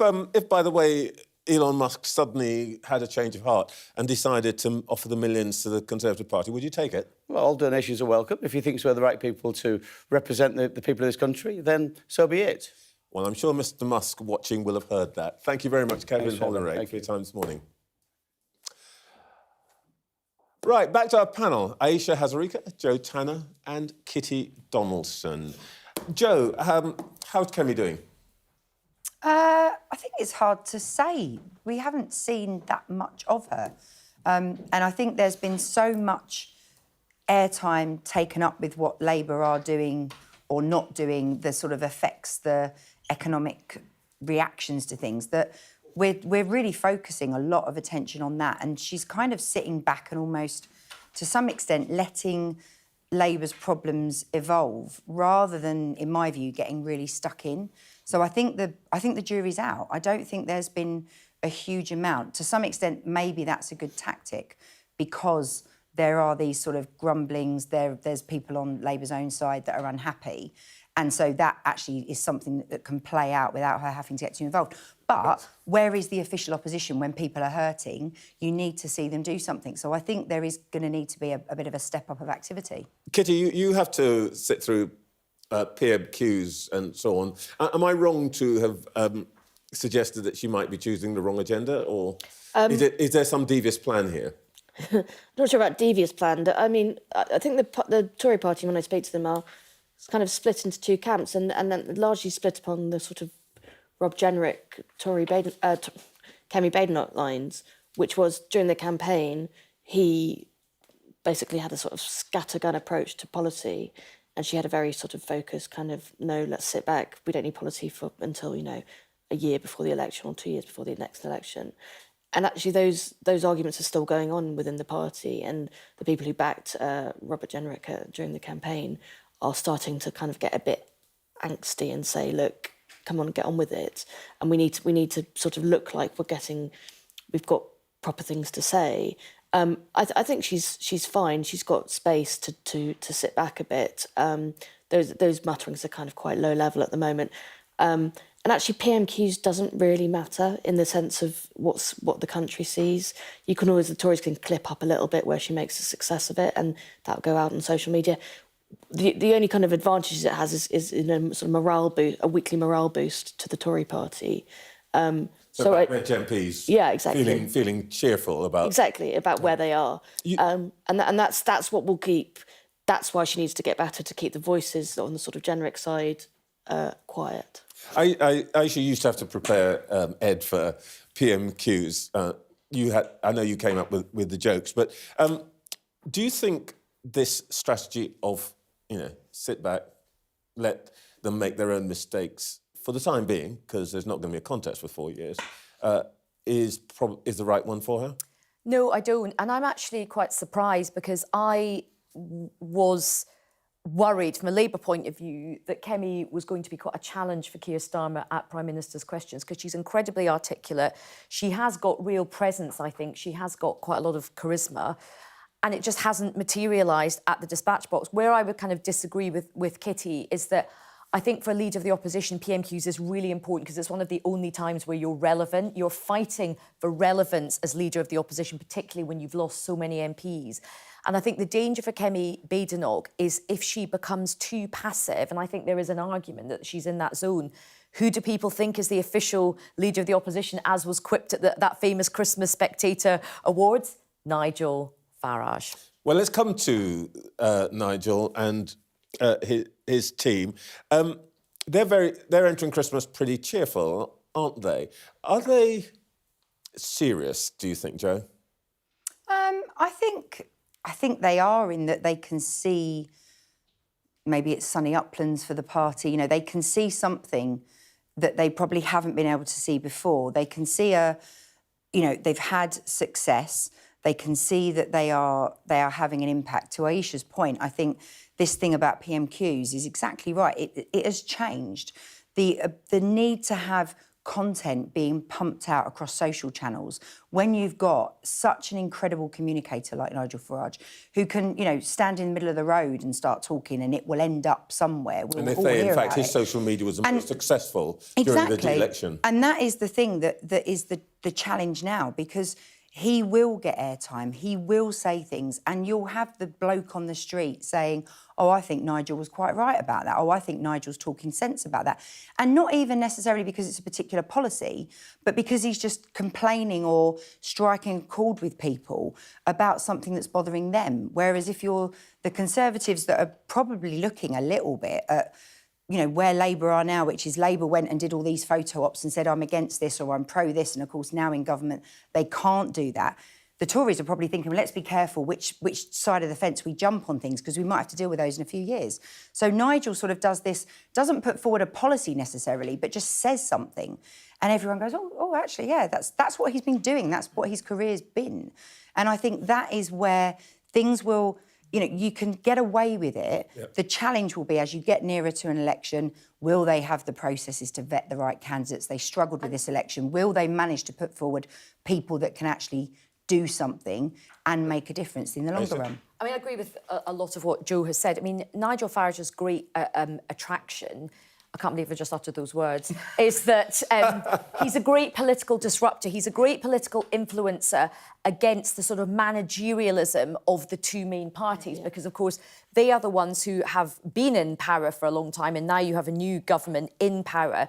by the way, Elon Musk suddenly had a change of heart and decided to offer the millions to the Conservative Party, would you take it? Well, all donations are welcome. If he thinks we're the right people to represent the people of this country, then so be it. Well, I'm sure Mr Musk watching will have heard that. Thank you very much, Kevin Hollinrake, for your time this morning. Right, back to our panel. Ayesha Hazarika, Joe Tanner and Kitty Donaldson. Joe, how's Kemi doing? I think it's hard to say. We haven't seen that much of her. And I think there's been so much airtime taken up with what Labour are doing or not doing that sort of affects the economic reactions to things that we're really focusing a lot of attention on that. And she's kind of sitting back and almost, to some extent, letting Labour's problems evolve rather than, in my view, getting really stuck in. So I think the jury's out. I don't think there's been a huge amount. To some extent, maybe that's a good tactic because there are these sort of grumblings. There's people on Labour's own side that are unhappy. And so that actually is something that can play out without her having to get too involved. But where is the official opposition when people are hurting? You need to see them do something. So I think there is going to need to be a bit of a step up of activity. Kitty, you have to sit through PMQs and so on. Am I wrong to have suggested that she might be choosing the wrong agenda, or is there some devious plan here? I'm not sure about devious plan. I mean, I think the Tory party, when I speak to them, are kind of split into two camps, and then largely split upon the sort of Rob Jenrick, Kemi Badenoch lines, which was during the campaign, he basically had a sort of scattergun approach to policy, and she had a very sort of focused kind of, no, let's sit back, we don't need policy until, you know, a year before the election or 2 years before the next election. And actually those arguments are still going on within the party, and the people who backed Robert Jenrick during the campaign are starting to kind of get a bit angsty and say, look, come on, get on with it. And we need to sort of look like we've got proper things to say. I think she's fine. She's got space to sit back a bit. Those mutterings are kind of quite low level at the moment. And actually, PMQs doesn't really matter in the sense of what the country sees. The Tories can clip up a little bit where she makes a success of it, and that'll go out on social media. The only kind of advantages it has is in a sort of morale boost, a weekly morale boost to the Tory party. So backbench MPs, yeah, exactly, feeling cheerful about where they are, and that's what will keep. That's why she needs to get better to keep the voices on the sort of Jenrick side quiet. I actually used to have to prepare Ed for PMQs. I know you came up with the jokes, but do you think this strategy of, sit back, let them make their own mistakes for the time being, because there's not going to be a contest for 4 years, is the right one for her? No, I don't. And I'm actually quite surprised because I was worried from a Labour point of view that Kemi was going to be quite a challenge for Keir Starmer at Prime Minister's questions because she's incredibly articulate. She has got real presence, I think. She has got quite a lot of charisma. And it just hasn't materialised at the dispatch box. Where I would kind of disagree with Kitty is that I think for a leader of the opposition, PMQs is really important because it's one of the only times where you're relevant. You're fighting for relevance as leader of the opposition, particularly when you've lost so many MPs. And I think the danger for Kemi Badenoch is if she becomes too passive, and I think there is an argument that she's in that zone. Who do people think is the official leader of the opposition, as was quipped at that famous Christmas Spectator Awards? Nigel Farage. Well, let's come to Nigel and his team. They're entering Christmas pretty cheerful, aren't they? Are they serious, do you think, Joe? I think they are, in that they can see, maybe it's sunny uplands for the party, they can see something that they probably haven't been able to see before. They can see they've had success. They can see that they are having an impact. To Ayesha's point, I think this thing about PMQs is exactly right. It has changed. The need to have content being pumped out across social channels when you've got such an incredible communicator like Nigel Farage, who can, stand in the middle of the road and start talking, and it will end up somewhere. We'll and they all say, in hear fact, about his it. social media was the most successful Exactly. during the election. And that is the thing that is the challenge now, because he will get airtime, he will say things, and you'll have the bloke on the street saying, oh, I think Nigel was quite right about that. Oh, I think Nigel's talking sense about that. And not even necessarily because it's a particular policy, but because he's just complaining or striking a chord with people about something that's bothering them. Whereas if you're the Conservatives that are probably looking a little bit at where Labour are now, which is Labour went and did all these photo ops and said, I'm against this or I'm pro this. And of course, now in government, they can't do that. The Tories are probably thinking, well, let's be careful which side of the fence we jump on things, because we might have to deal with those in a few years. So Nigel sort of does this, doesn't put forward a policy necessarily, but just says something. And everyone goes, oh, actually, yeah, that's what he's been doing. That's what his career's been. And I think that is where things will... you can get away with it. Yep. The challenge will be, as you get nearer to an election, will they have the processes to vet the right candidates? They struggled with this election. Will they manage to put forward people that can actually do something and make a difference in the longer run? I mean, I agree with a lot of what Jo has said. I mean, Nigel Farage's great attraction, I can't believe I just uttered those words, is that he's a great political disruptor. He's a great political influencer against the sort of managerialism of the two main parties, because, of course, they are the ones who have been in power for a long time, and now you have a new government in power.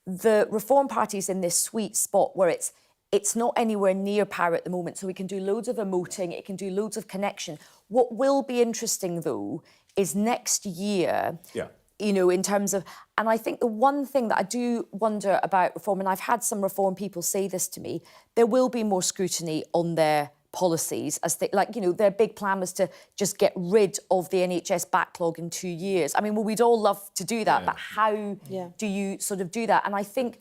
The Reform Party is in this sweet spot where it's not anywhere near power at the moment, so we can do loads of emoting, it can do loads of connection. What will be interesting, though, is next year... Yeah. In terms of... And I think the one thing that I do wonder about Reform, and I've had some Reform people say this to me, there will be more scrutiny on their policies, as they, their big plan was to just get rid of the NHS backlog in 2 years. I mean, well, we'd all love to do that, but how do you sort of do that? And I think...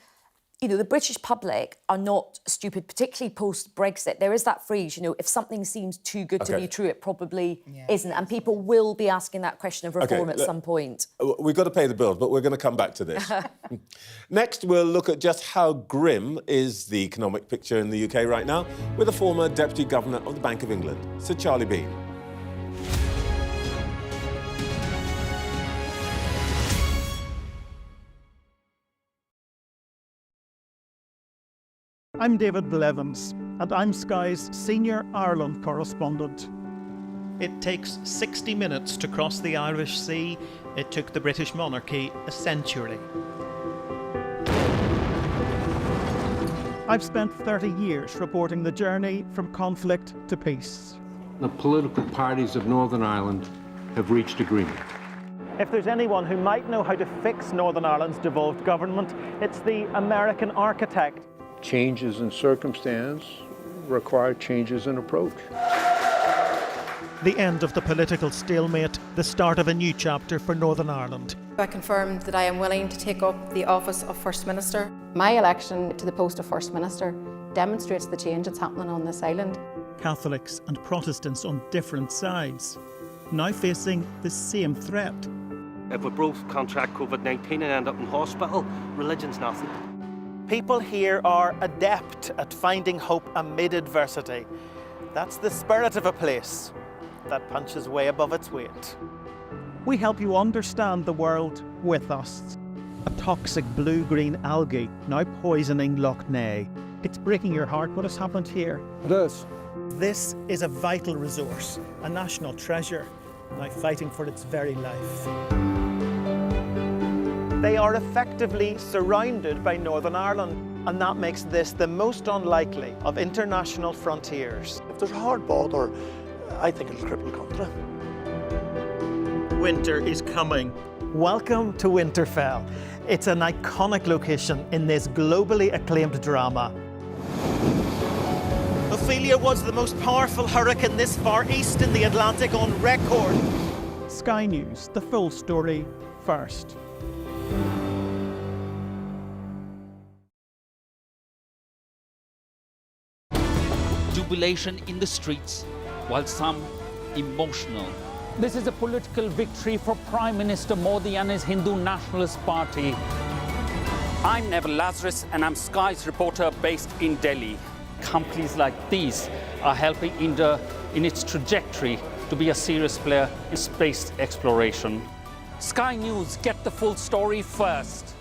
the British public are not stupid, particularly post-Brexit. There is that phrase, if something seems too good to be true, it probably isn't. And people will be asking that question of reform at some point. We've got to pay the bills, but we're going to come back to this. Next, we'll look at just how grim is the economic picture in the UK right now with a former Deputy Governor of the Bank of England, Sir Charlie Bean. I'm David Blevins, and I'm Sky's senior Ireland correspondent. It takes 60 minutes to cross the Irish Sea. It took the British monarchy a century. I've spent 30 years reporting the journey from conflict to peace. The political parties of Northern Ireland have reached agreement. If there's anyone who might know how to fix Northern Ireland's devolved government, it's the American architect. Changes in circumstance require changes in approach. The end of the political stalemate, the start of a new chapter for Northern Ireland. I confirm that I am willing to take up the office of First Minister. My election to the post of First Minister demonstrates the change that's happening on this island. Catholics and Protestants on different sides, now facing the same threat. If we both contract COVID-19 and end up in hospital, religion's nothing. People here are adept at finding hope amid adversity. That's the spirit of a place that punches way above its weight. We help you understand the world with us. A toxic blue-green algae now poisoning Lough Neagh. It's breaking your heart what has happened here. It is. This is a vital resource, a national treasure, now fighting for its very life. They are effectively surrounded by Northern Ireland, and that makes this the most unlikely of international frontiers. If there's a hard border, I think it'll cripple the country. Winter is coming. Welcome to Winterfell. It's an iconic location in this globally acclaimed drama. Ophelia was the most powerful hurricane this far east in the Atlantic on record. Sky News, the full story first. jubilation in the streets, while some emotional. This is a political victory for Prime Minister Modi and his Hindu Nationalist Party. I'm Neville Lazarus and I'm Sky's reporter based in Delhi. Companies like these are helping India in its trajectory to be a serious player in space exploration. Sky News, get the full story first.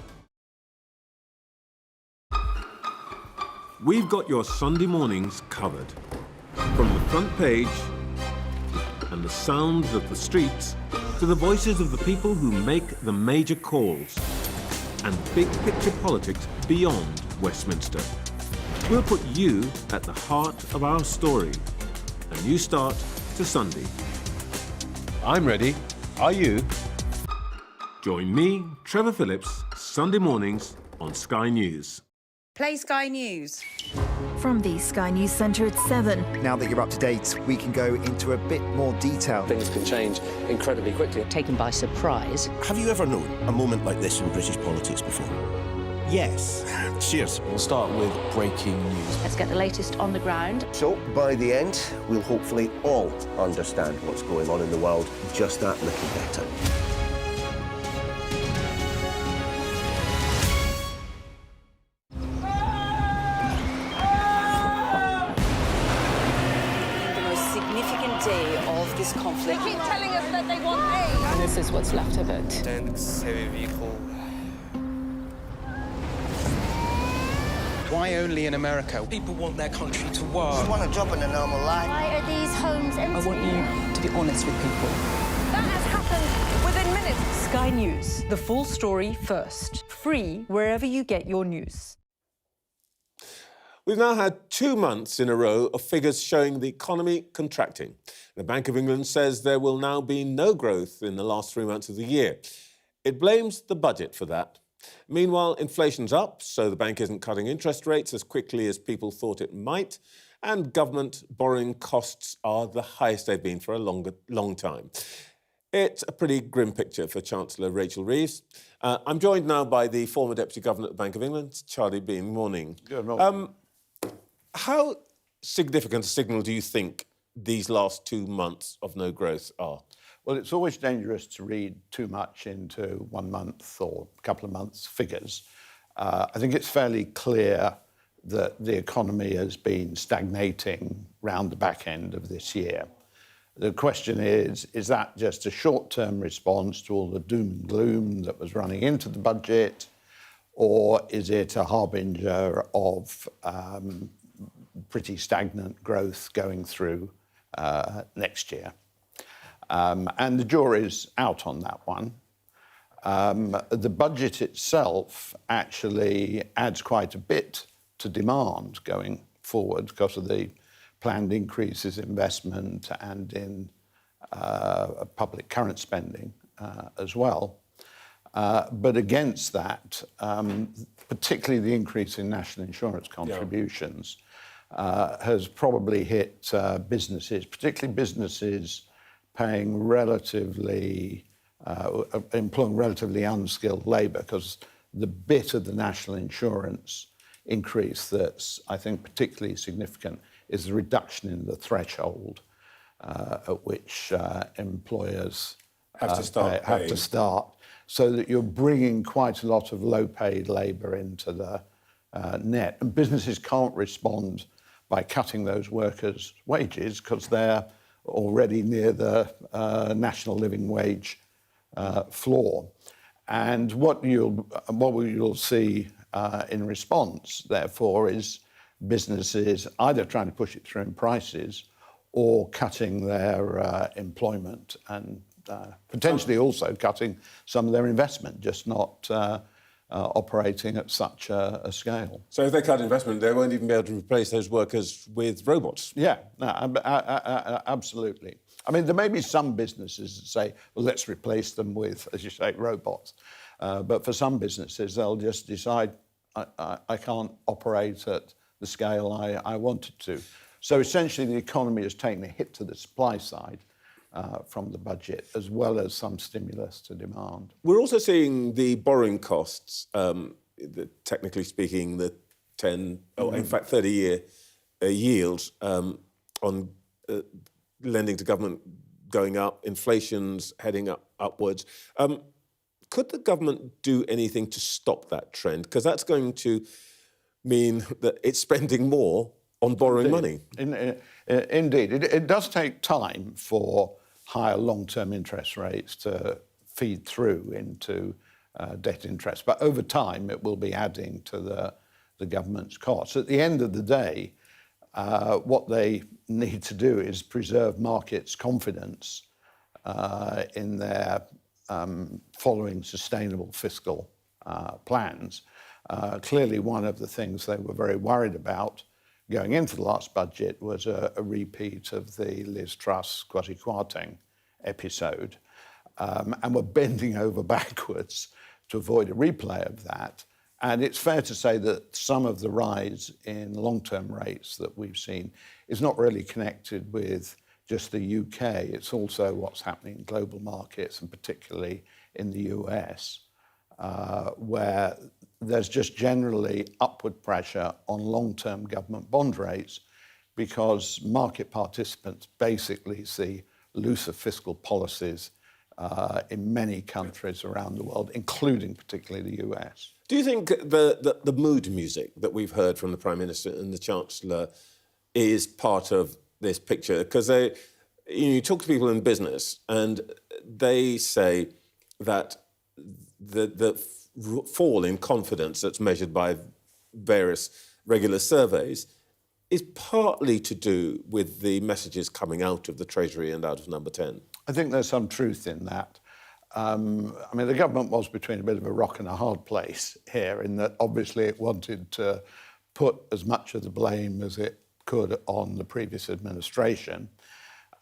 We've got your Sunday mornings covered. From the front page and the sounds of the streets to the voices of the people who make the major calls and big picture politics beyond Westminster. We'll put you at the heart of our story. A new start to Sunday. I'm ready. Are you? Join me, Trevor Phillips, Sunday mornings on Sky News. Play Sky News. From the Sky News Centre at 7. Now that you're up to date, we can go into a bit more detail. Things can change incredibly quickly. Taken by surprise. Have you ever known a moment like this in British politics before? Yes. Cheers. We'll start with breaking news. Let's get the latest on the ground. So, by the end, we'll hopefully all understand what's going on in the world just that little better. Day of this conflict. They keep telling us that they want aid. And this is what's left of it. Tanks, heavy vehicle. Why only in America? People want their country to work. You want a job in a normal life. Why are these homes empty? I want you to be honest with people. That has happened within minutes. Sky News, the full story first. Free wherever you get your news. We've now had 2 months in a row of figures showing the economy contracting. The Bank of England says there will now be no growth in the last 3 months of the year. It blames the budget for that. Meanwhile, inflation's up, so the bank isn't cutting interest rates as quickly as people thought it might, and government borrowing costs are the highest they've been for a long time. It's a pretty grim picture for Chancellor Rachel Reeves. I'm joined now by the former Deputy Governor at the Bank of England, Charlie Bean. Morning. Good morning. How significant a signal do you think these last 2 months of no growth are? Well, it's always dangerous to read too much into 1 month or a couple of months' figures. I think it's fairly clear that the economy has been stagnating round the back end of this year. The question is that just a short-term response to all the doom and gloom that was running into the budget, or is it a harbinger of pretty stagnant growth going through next year? And the jury's out on that one. The budget itself actually adds quite a bit to demand going forward because of the planned increases in investment and in public current spending as well. But against that, particularly the increase in national insurance contributions has probably hit businesses, particularly businesses paying employing relatively unskilled labour, because the bit of the national insurance increase that's, I think, particularly significant is the reduction in the threshold at which employers have to start, so that you're bringing quite a lot of low-paid labour into the net. And businesses can't respond by cutting those workers' wages because they're already near the national living wage floor. And what you'll see in response, therefore, is businesses either trying to push it through in prices or cutting their employment and potentially also cutting some of their investment, just not operating at such a scale. So if they cut investment, they won't even be able to replace those workers with robots? Yeah, no, absolutely. I mean, there may be some businesses that say, well, let's replace them with, as you say, robots. But for some businesses, they'll just decide, I can't operate at the scale I wanted to. So essentially, the economy has taken a hit to the supply side from the budget, as well as some stimulus to demand. We're also seeing the borrowing costs, technically speaking, the 10, in fact, 30-year yields on lending to government going up, inflation's heading upwards. Could the government do anything to stop that trend? Because that's going to mean that it's spending more on borrowing money. Indeed. It does take time for higher long-term interest rates to feed through into debt interest. But over time, it will be adding to the government's costs. At the end of the day, what they need to do is preserve markets' confidence in their following sustainable fiscal plans. Clearly, one of the things they were very worried about going into the last budget was a repeat of the Liz Truss Kwasi Kwarteng episode, and we're bending over backwards to avoid a replay of that. And it's fair to say that some of the rise in long-term rates that we've seen is not really connected with just the UK. It's also what's happening in global markets, and particularly in the US, where there's just generally upward pressure on long-term government bond rates because market participants basically see looser fiscal policies in many countries around the world, including particularly the US. Do you think the mood music that we've heard from the Prime Minister and the Chancellor is part of this picture? Because you talk to people in business and they say that the fall in confidence that's measured by various regular surveys is partly to do with the messages coming out of the Treasury and out of Number 10. I think there's some truth in that. I mean, the government was between a bit of a rock and a hard place here, in that obviously it wanted to put as much of the blame as it could on the previous administration,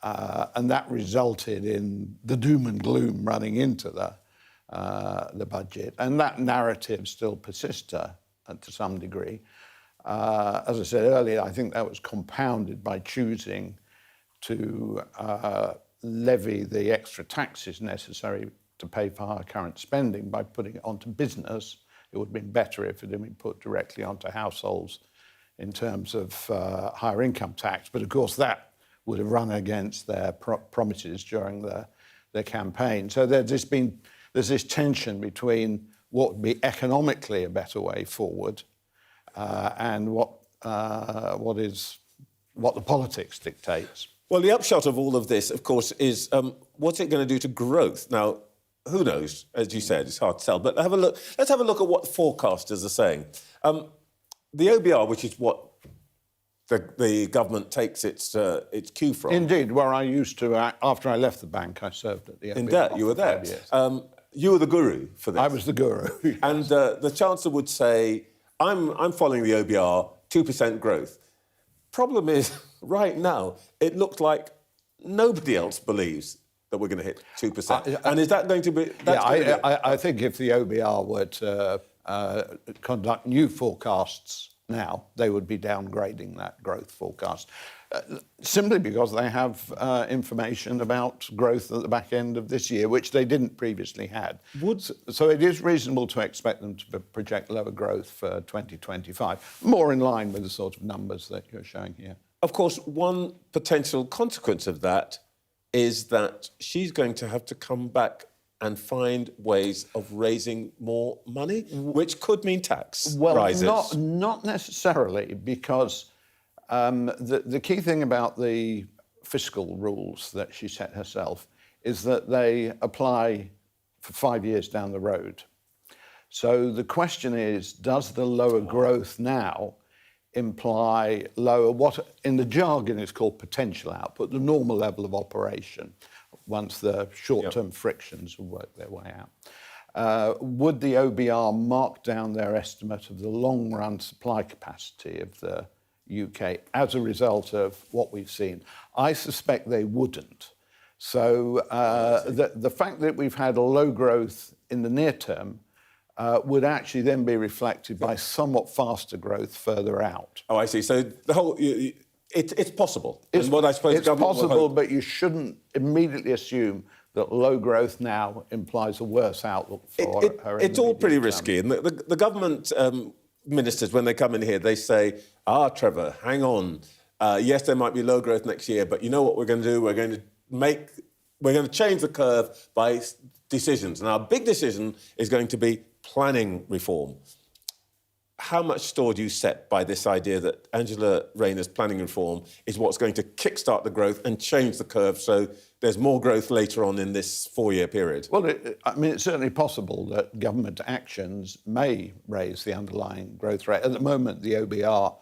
and that resulted in the doom and gloom running into the budget, and that narrative still persists to some degree. As I said earlier, I think that was compounded by choosing to levy the extra taxes necessary to pay for higher current spending by putting it onto business. It would have been better if it had been put directly onto households in terms of higher income tax. But of course, that would have run against their promises during their campaign. So there's this tension between what would be economically a better way forward and what the politics dictates. Well, the upshot of all of this, of course, is what's it going to do to growth? Now, who knows? As you said, it's hard to tell. But let's have a look at what forecasters are saying. The OBR, which is what the government takes its cue from. Indeed, where I used to, after I left the bank, I served at the OBR. Indeed, you were there. You were the guru for this. I was the guru. Yes. And the Chancellor would say, I'm following the OBR, 2% growth. Problem is, right now, it looked like nobody else believes that we're going to hit 2%. And is that going to be... I think if the OBR were to conduct new forecasts now, they would be downgrading that growth forecast. Simply because they have information about growth at the back end of this year, which they didn't previously had. So it is reasonable to expect them to project lower growth for 2025, more in line with the sort of numbers that you're showing here. Of course, one potential consequence of that is that she's going to have to come back and find ways of raising more money, which could mean tax rises. Well, not necessarily, because the key thing about the fiscal rules that she set herself is that they apply for 5 years down the road. So the question is, does the lower growth now imply lower, what in the jargon is called potential output, the normal level of operation, once the short-term frictions have worked their way out? Would the OBR mark down their estimate of the long-run supply capacity of the UK as a result of what we've seen? I suspect they wouldn't. So the fact that we've had a low growth in the near term would actually then be reflected by somewhat faster growth further out. Oh, I see. So the whole... It's possible. It's possible, but you shouldn't immediately assume that low growth now implies a worse outlook for her. It's all pretty risky. And the government ministers, when they come in here, they say, Trevor, hang on. Yes, there might be low growth next year, but you know what we're going to do? We're going to change the curve by decisions. And our big decision is going to be planning reform. How much store do you set by this idea that Angela Rayner's planning reform is what's going to kickstart the growth and change the curve so there's more growth later on in this 4-year period? Well, it's certainly possible that government actions may raise the underlying growth rate. At the moment, the OBR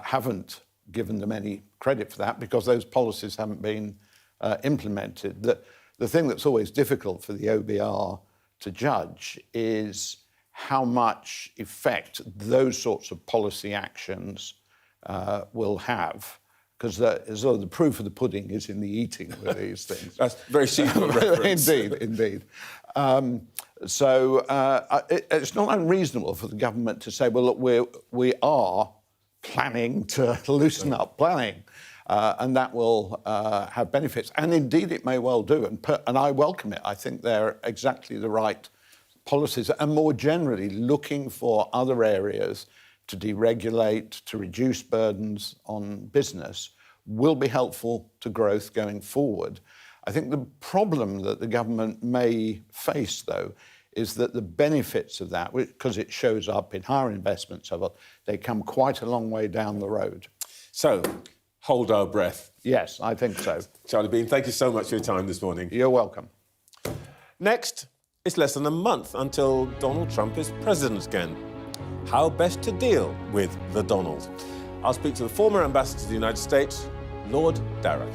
haven't given them any credit for that because those policies haven't been implemented. The thing that's always difficult for the OBR to judge is how much effect those sorts of policy actions will have, because the proof of the pudding is in the eating with these things. That's very simple reference. Indeed. It's not unreasonable for the government to say, well, look, we are planning to loosen up planning, and that will have benefits. And indeed, it may well do, and I welcome it. I think they're exactly the right policies, and more generally looking for other areas to deregulate, to reduce burdens on business will be helpful to growth going forward. I think the problem that the government may face, though, is that the benefits of that, because it shows up in higher investments, they come quite a long way down the road. So, hold our breath. Yes, I think so. Charlie Bean, thank you so much for your time this morning. You're welcome. Next, it's less than a month until Donald Trump is president again. How best to deal with the Donald? I'll speak to the former ambassador to the United States, Lord Darroch.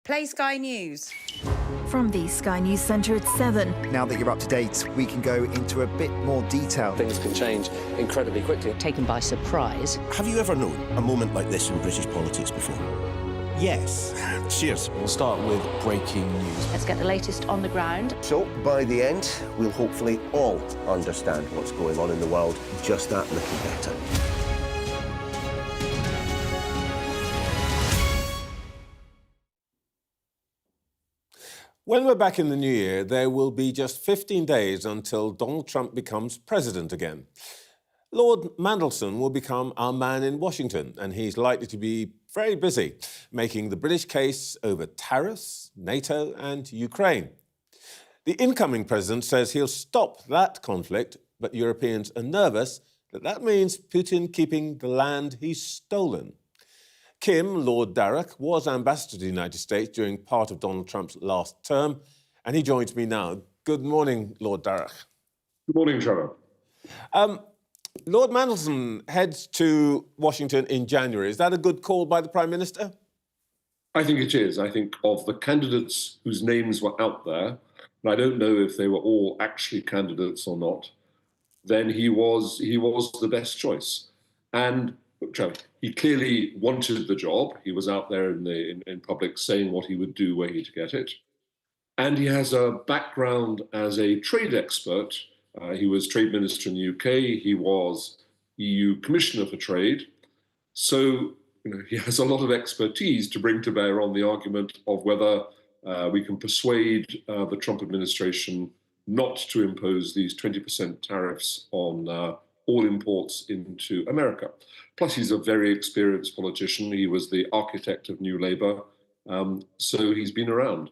Play Sky News. From the Sky News Centre at 7. Now that you're up to date, we can go into a bit more detail. Things can change incredibly quickly. Taken by surprise. Have you ever known a moment like this in British politics before? Yes. Cheers. We'll start with breaking news. Let's get the latest on the ground. So, by the end, we'll hopefully all understand what's going on in the world just that little better. When we're back in the new year, there will be just 15 days until Donald Trump becomes president again. Lord Mandelson will become our man in Washington, and he's likely to be very busy making the British case over tariffs, NATO and Ukraine. The incoming president says he'll stop that conflict, but Europeans are nervous that that means Putin keeping the land he's stolen. Kim, Lord Darroch, was ambassador to the United States during part of Donald Trump's last term, and he joins me now. Good morning, Lord Darroch. Good morning, Trevor. Lord Mandelson heads to Washington in January. Is that a good call by the Prime Minister? I think it is. I think of the candidates whose names were out there, and I don't know if they were all actually candidates or not, then he was the best choice. And look, Trevor, he clearly wanted the job. He was out there in public saying what he would do were he to get it. And he has a background as a trade expert. He was Trade Minister in the UK. He was EU Commissioner for Trade. So he has a lot of expertise to bring to bear on the argument of whether we can persuade the Trump administration not to impose these 20% tariffs on all imports into America. Plus, he's a very experienced politician. He was the architect of New Labour, so he's been around.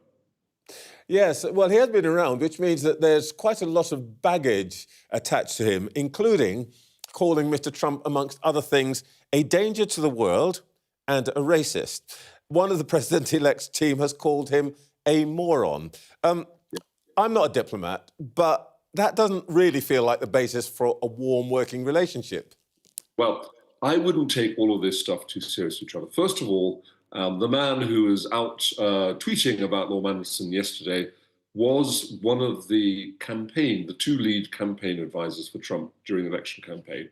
Yes, well, he has been around, which means that there's quite a lot of baggage attached to him, including calling Mr. Trump, amongst other things, a danger to the world and a racist. One of the president-elect's team has called him a moron. I'm not a diplomat, but that doesn't really feel like the basis for a warm working relationship. Well, I wouldn't take all of this stuff too seriously, Trevor. First of all, the man who was out tweeting about Lord Mandelson yesterday was one of the two lead campaign advisors for Trump during the election campaign.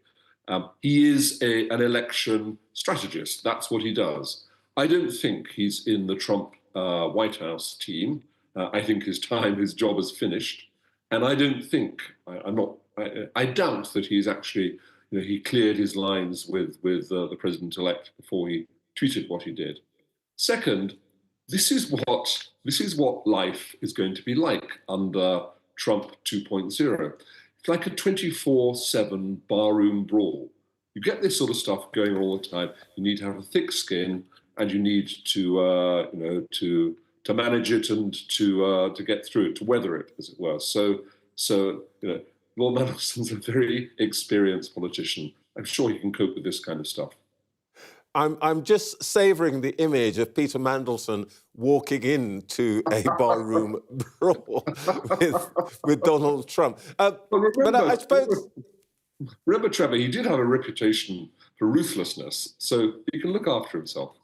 He is an election strategist. That's what he does. I don't think he's in the Trump White House team. I think his job is finished. And I don't think, I doubt that he's actually, he cleared his lines with the president-elect before he tweeted what he did. Second, this is what life is going to be like under Trump 2.0. It's like a 24/7 barroom brawl. You get this sort of stuff going all the time. You need to have a thick skin, and you need to manage it and to get through it, to weather it, as it were. So Lord Mandelson's a very experienced politician. I'm sure he can cope with this kind of stuff. I'm just savouring the image of Peter Mandelson walking into a barroom brawl with Donald Trump. But I suppose... Remember, Trevor, he did have a reputation for ruthlessness, so he can look after himself.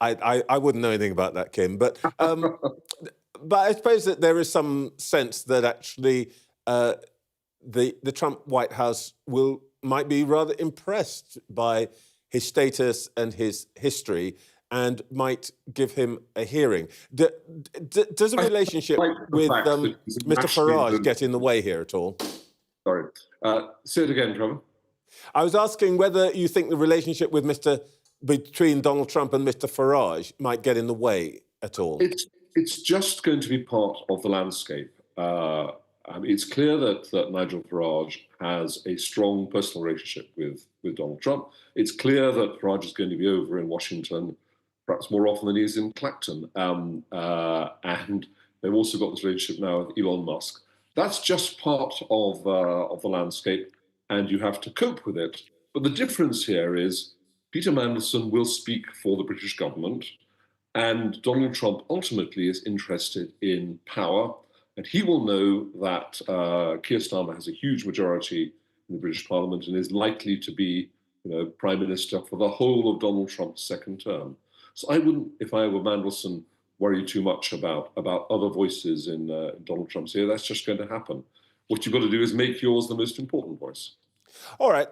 I wouldn't know anything about that, Kim, but I suppose that there is some sense that actually the Trump White House might be rather impressed by his status and his history and might give him a hearing. Does a relationship with Mr. Farage get in the way here at all? Sorry. Say it again, Trevor. I was asking whether you think the relationship between Donald Trump and Mr. Farage might get in the way at all. It's just going to be part of the landscape. It's clear that Nigel Farage has a strong personal relationship with Donald Trump. It's clear that Farage is going to be over in Washington perhaps more often than he is in Clacton. And they've also got this relationship now with Elon Musk. That's just part of the landscape, and you have to cope with it. But the difference here is Peter Mandelson will speak for the British government, and Donald Trump ultimately is interested in power, and he will know that Keir Starmer has a huge majority in the British Parliament and is likely to be Prime Minister for the whole of Donald Trump's second term. So I wouldn't, if I were Mandelson, worry too much about other voices in Donald Trump's ear. That's just going to happen. What you've got to do is make yours the most important voice. All right.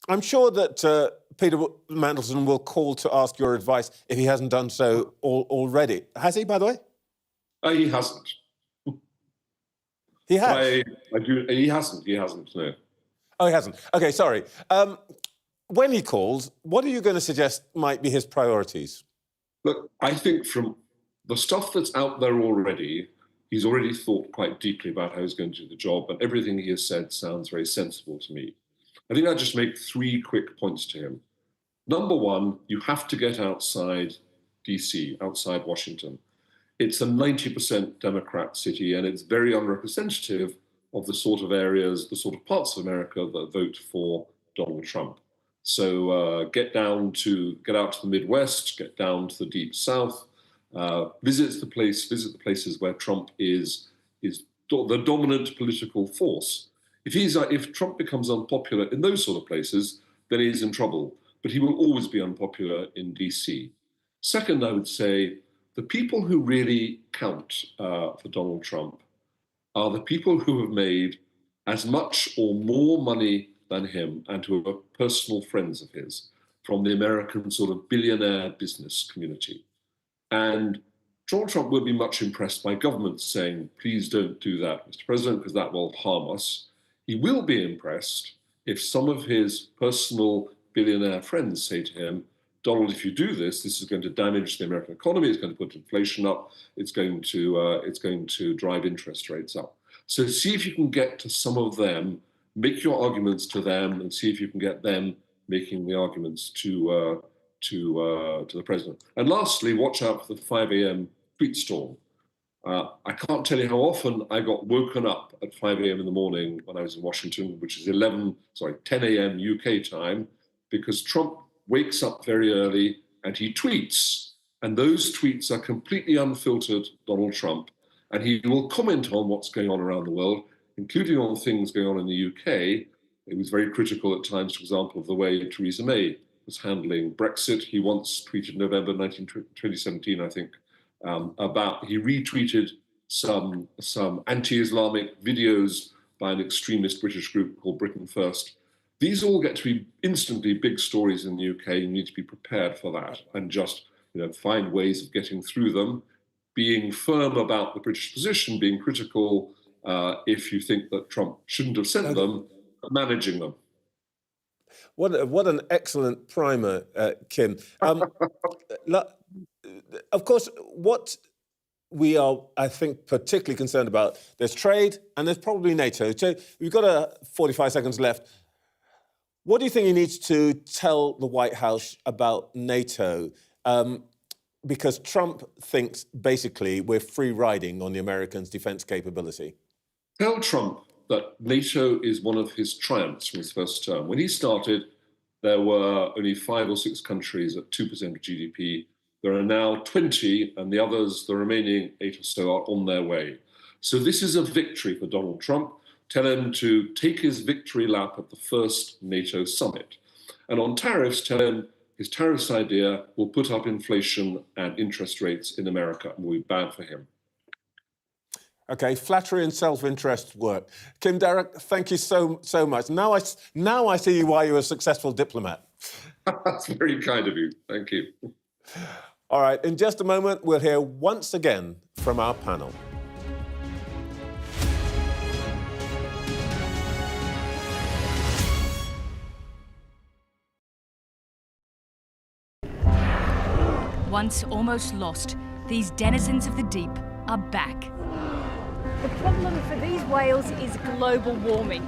I'm sure that Peter Mandelson will call to ask your advice if he hasn't done so already. Has he, by the way? He hasn't. He has? He hasn't, no. Oh, he hasn't. OK, sorry. When he calls, what are you going to suggest might be his priorities? Look, I think from the stuff that's out there already, he's already thought quite deeply about how he's going to do the job, and everything he has said sounds very sensible to me. I think I'll just make 3 quick points to him. Number one, you have to get outside DC, outside Washington. It's a 90% Democrat city, and it's very unrepresentative of the sort of areas, the sort of parts of America that vote for Donald Trump. So get out to the Midwest, get down to the Deep South, visit the places where Trump is the dominant political force. If Trump becomes unpopular in those sort of places, then he's in trouble. But he will always be unpopular in DC. Second, I would say the people who really count for Donald Trump are the people who have made as much or more money than him and who are personal friends of his from the American sort of billionaire business community. And Donald Trump will be much impressed by governments saying, please don't do that, Mr. President, because that will harm us. He will be impressed if some of his personal billionaire friends say to him, Donald, if you do this, this is going to damage the American economy, it's going to put inflation up, it's going to drive interest rates up. So see if you can get to some of them, make your arguments to them, and see if you can get them making the arguments to the president. And lastly, watch out for the 5 a.m. tweet storm. I can't tell you how often I got woken up at 5 a.m. in the morning when I was in Washington, which is 10 a.m. UK time, because Trump wakes up very early and he tweets. And those tweets are completely unfiltered Donald Trump. And he will comment on what's going on around the world, including on things going on in the UK. He was very critical at times, for example, of the way Theresa May was handling Brexit. He once tweeted November 2017, I think, he retweeted some anti-Islamic videos by an extremist British group called Britain First. These all get to be instantly big stories in the UK. You need to be prepared for that and just find ways of getting through them, being firm about the British position, being critical if you think that Trump shouldn't have sent them, managing them. What an excellent primer, Kim. Of course, what we are, I think, particularly concerned about, there's trade and there's probably NATO. So we've got 45 seconds left. What do you think he needs to tell the White House about NATO? Because Trump thinks, basically, we're free riding on the Americans' defense capability. Tell Trump that NATO is one of his triumphs from his first term. When he started, there were only 5 or 6 countries at 2% of GDP. There are now 20, and the others, the remaining 8 or so, are on their way. So this is a victory for Donald Trump. Tell him to take his victory lap at the first NATO summit. And on tariffs, tell him his tariffs idea will put up inflation and interest rates in America and will be bad for him. OK, flattery and self-interest work. Kim Darroch, thank you so much. Now I see why you're a successful diplomat. That's very kind of you. Thank you. All right, in just a moment, we'll hear once again from our panel. Once almost lost, these denizens of the deep are back. The problem for these whales is global warming.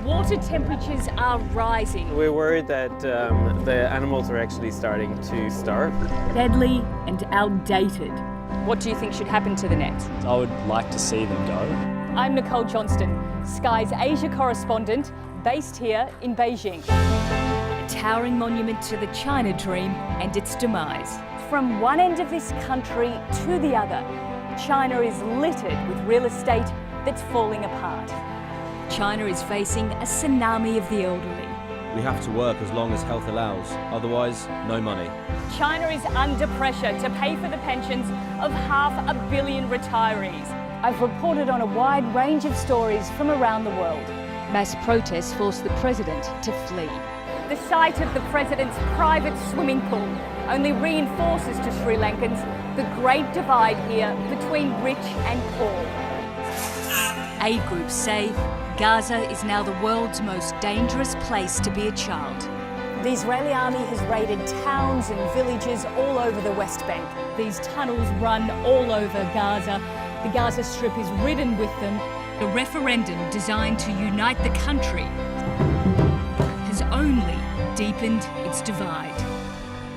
Water temperatures are rising. We're worried that the animals are actually starting to starve. Deadly and outdated. What do you think should happen to the net? I would like to see them go. I'm Nicole Johnston, Sky's Asia correspondent, based here in Beijing. A towering monument to the China dream and its demise. From one end of this country to the other, China is littered with real estate that's falling apart. China is facing a tsunami of the elderly. We have to work as long as health allows, otherwise, no money. China is under pressure to pay for the pensions of 500 million retirees. I've reported on a wide range of stories from around the world. Mass protests forced the president to flee. The sight of the president's private swimming pool only reinforces to Sri Lankans the great divide here between rich and poor. Aid groups say Gaza is now the world's most dangerous place to be a child. The Israeli army has raided towns and villages all over the West Bank. These tunnels run all over Gaza. The Gaza Strip is ridden with them. The referendum designed to unite the country has only deepened its divide.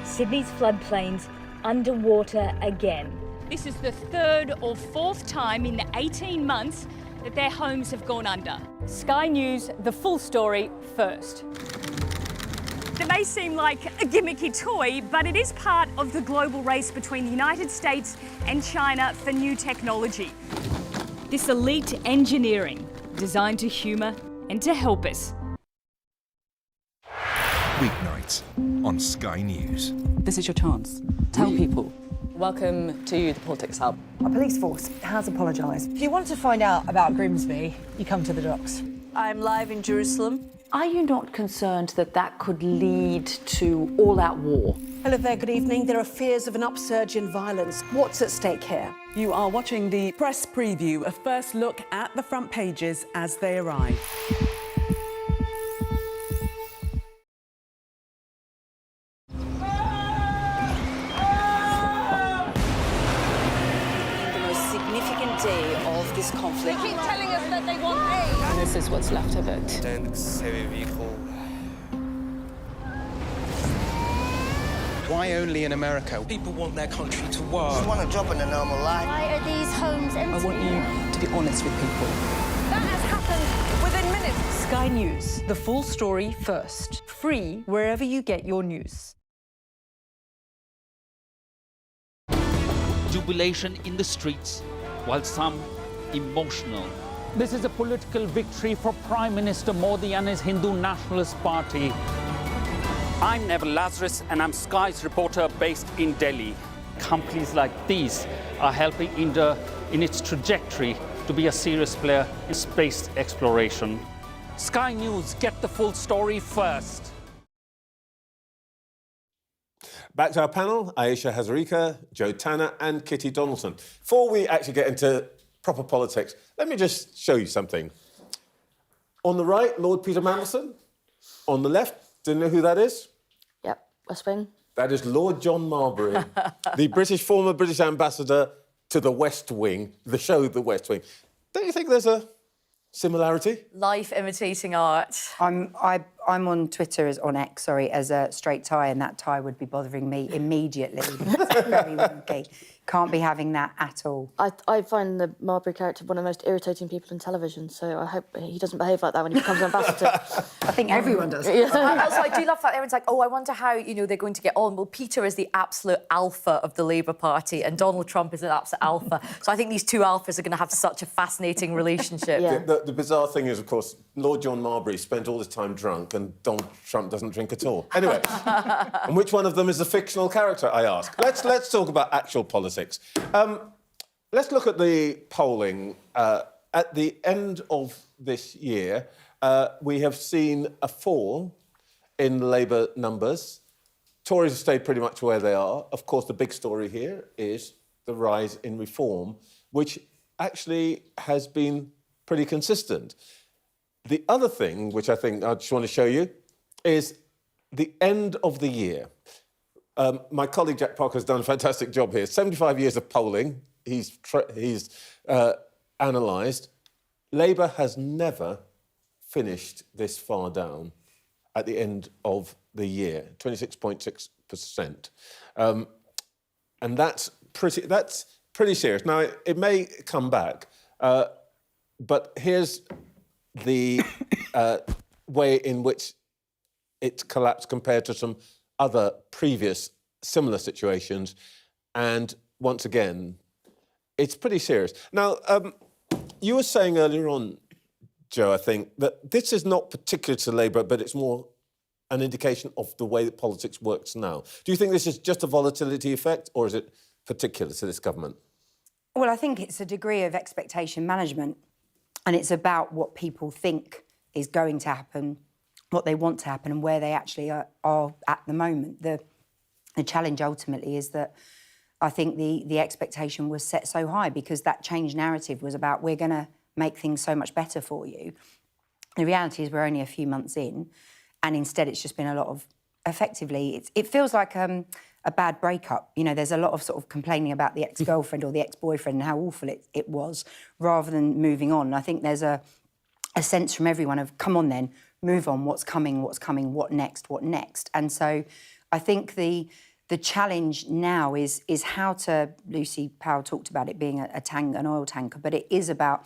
Sydney's floodplains underwater again. This is the third or fourth time in the 18 months that their homes have gone under. Sky News, the full story first. It may seem like a gimmicky toy, but it is part of the global race between the United States and China for new technology. This elite engineering designed to humour and to help us. Weeknights on Sky News. This is your chance. Tell people. Welcome to the Politics Hub. Our police force has apologised. If you want to find out about Grimsby, you come to the docks. I'm live in Jerusalem. Are you not concerned that that could lead to all-out war? Hello there, good evening. There are fears of an upsurge in violence. What's at stake here? You are watching the press preview, a first look at the front pages as they arrive. The most significant day of this conflict. They keep telling us that they want aid. And this is what's left of it. Heavy vehicle. Why only in America? People want their country to work. Just want a job in a normal life. Why are these homes empty? I want you to be honest with people. That has happened within minutes. Sky News, the full story first. Free wherever you get your news. Jubilation in the streets, while some emotional. This is a political victory for Prime Minister Modi and his Hindu Nationalist Party. I'm Neville Lazarus, and I'm Sky's reporter based in Delhi. Companies like these are helping India in its trajectory to be a serious player in space exploration. Sky News, get the full story first. Back to our panel, Ayesha Hazarika, Joe Tanner and Kitty Donaldson. Before we actually get into proper politics, let me just show you something. On the right, Lord Peter Mandelson. On the left, do you know who that is? Yep, West Wing. That is Lord John Marbury, the former British ambassador to the West Wing, the show The West Wing. Don't you think there's a similarity? Life imitating art. I'm on Twitter, on X, as a straight tie, and that tie would be bothering me immediately. It's very wonky. Can't be having that at all. I find the Marbury character one of the most irritating people in television, so I hope he doesn't behave like that when he becomes ambassador. I think everyone does. Yeah. Also, I do love that everyone's like, oh, I wonder how, they're going to get on. Well, Peter is the absolute alpha of the Labour Party and Donald Trump is an absolute alpha. So I think these two alphas are going to have such a fascinating relationship. Yeah. The bizarre thing is, of course, Lord John Marbury spent all his time drunk and Donald Trump doesn't drink at all. Anyway, and which one of them is a fictional character, I ask? Let's talk about actual politics. Let's look at the polling. At the end of this year, we have seen a fall in Labour numbers. Tories have stayed pretty much where they are. Of course, the big story here is the rise in Reform, which actually has been pretty consistent. The other thing, which I think I just want to show you, is the end of the year. My colleague Jack Parker has done a fantastic job here. 75 years of polling, he's analysed. Labour has never finished this far down at the end of the year, 26.6%. And that's pretty serious. Now, it may come back, but here's the way in which it collapsed compared to some other previous similar situations. And once again, it's pretty serious. Now, you were saying earlier on, Joe, I think, that this is not particular to Labour, but it's more an indication of the way that politics works now? Do you think this is just a volatility effect, or is it particular to this government? Well, I think it's a degree of expectation management, and it's about what people think is going to happen, what they want to happen, and where they actually are at the moment. The challenge ultimately is that I think the expectation was set so high because that change narrative was about we're going to make things so much better for you. The reality is we're only a few months in, and instead it's just been a lot of, effectively, it feels like a bad breakup. You know, there's a lot of sort of complaining about the ex-girlfriend or the ex-boyfriend and how awful it was, rather than moving on. I think there's a sense from everyone of, come on then, move on, what's coming, what next? And so I think the challenge now is how to, Lucy Powell talked about it being an oil tanker, but it is about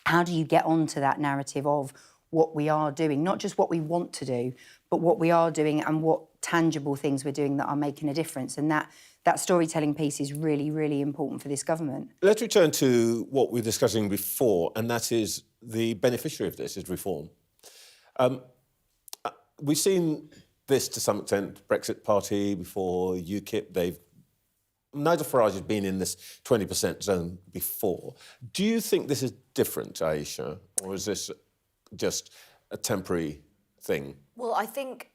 how do you get onto that narrative of what we are doing, not just what we want to do, but what we are doing and what tangible things we're doing that are making a difference. And that storytelling piece is really, really important for this government. Let's return to what we were discussing before, and that is the beneficiary of this is reform. We've seen this to some extent, Brexit Party, before UKIP, Nigel Farage has been in this 20% zone before. Do you think this is different, Ayesha, or is this just a temporary thing? Well, I think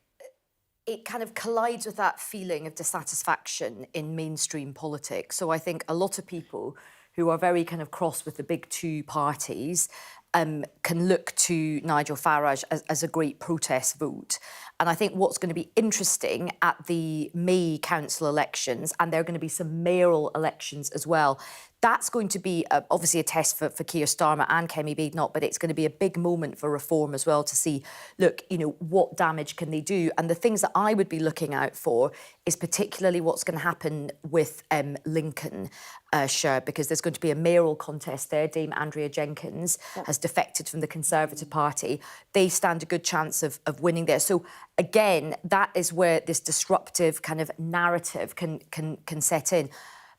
it kind of collides with that feeling of dissatisfaction in mainstream politics. So I think a lot of people who are very kind of cross with the big two parties can look to Nigel Farage as a great protest vote. And I think what's going to be interesting at the May council elections, and there are going to be some mayoral elections as well, that's going to be obviously a test for Keir Starmer and Kemi Badenoch, but it's going to be a big moment for reform as well to see, look, you know, what damage can they do? And the things that I would be looking out for is particularly what's going to happen with Lincolnshire, because there's going to be a mayoral contest there. Dame Andrea Jenkins has defected from the Conservative Party. They stand a good chance of winning there. So again, that is where this disruptive kind of narrative can set in.